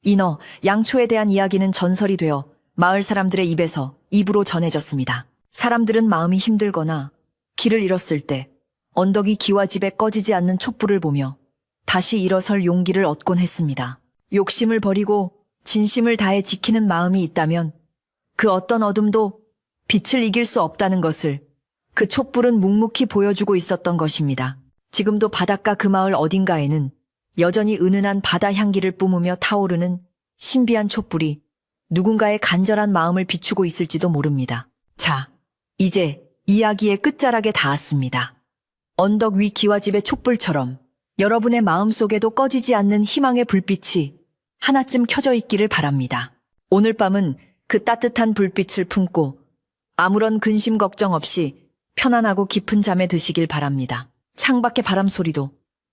인어, 양초에 대한 이야기는 전설이 되어 마을 사람들의 입에서 입으로 전해졌습니다. 사람들은 마음이 힘들거나 길을 잃었을 때 언덕 위 기와집에 꺼지지 않는 촛불을 보며 다시 일어설 용기를 얻곤 했습니다. 욕심을 버리고 진심을 다해 지키는 마음이 있다면 그 어떤 어둠도 빛을 이길 수 없다는 것을 그 촛불은 묵묵히 보여주고 있었던 것입니다. 지금도 바닷가 그 마을 어딘가에는 여전히 은은한 바다 향기를 뿜으며 타오르는 신비한 촛불이 누군가의 간절한 마음을 비추고 있을지도 모릅니다. 자, 이제 이야기의 끝자락에 닿았습니다. 언덕 위 기와집의 촛불처럼 여러분의 마음속에도 꺼지지 않는 희망의 불빛이 하나쯤 켜져 있기를 바랍니다. 오늘 밤은 그 따뜻한 불빛을 품고 아무런 근심 걱정 없이 편안하고 깊은 잠에 드시길 바랍니다. 창밖의 바람 소리도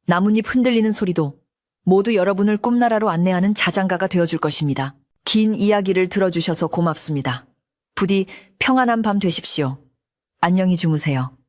나뭇잎 흔들리는 소리도 모두 여러분을 꿈나라로 안내하는 자장가가 되어줄 것입니다. 긴 이야기를 들어주셔서 고맙습니다. 부디 평안한 밤 되십시오. 안녕히 주무세요.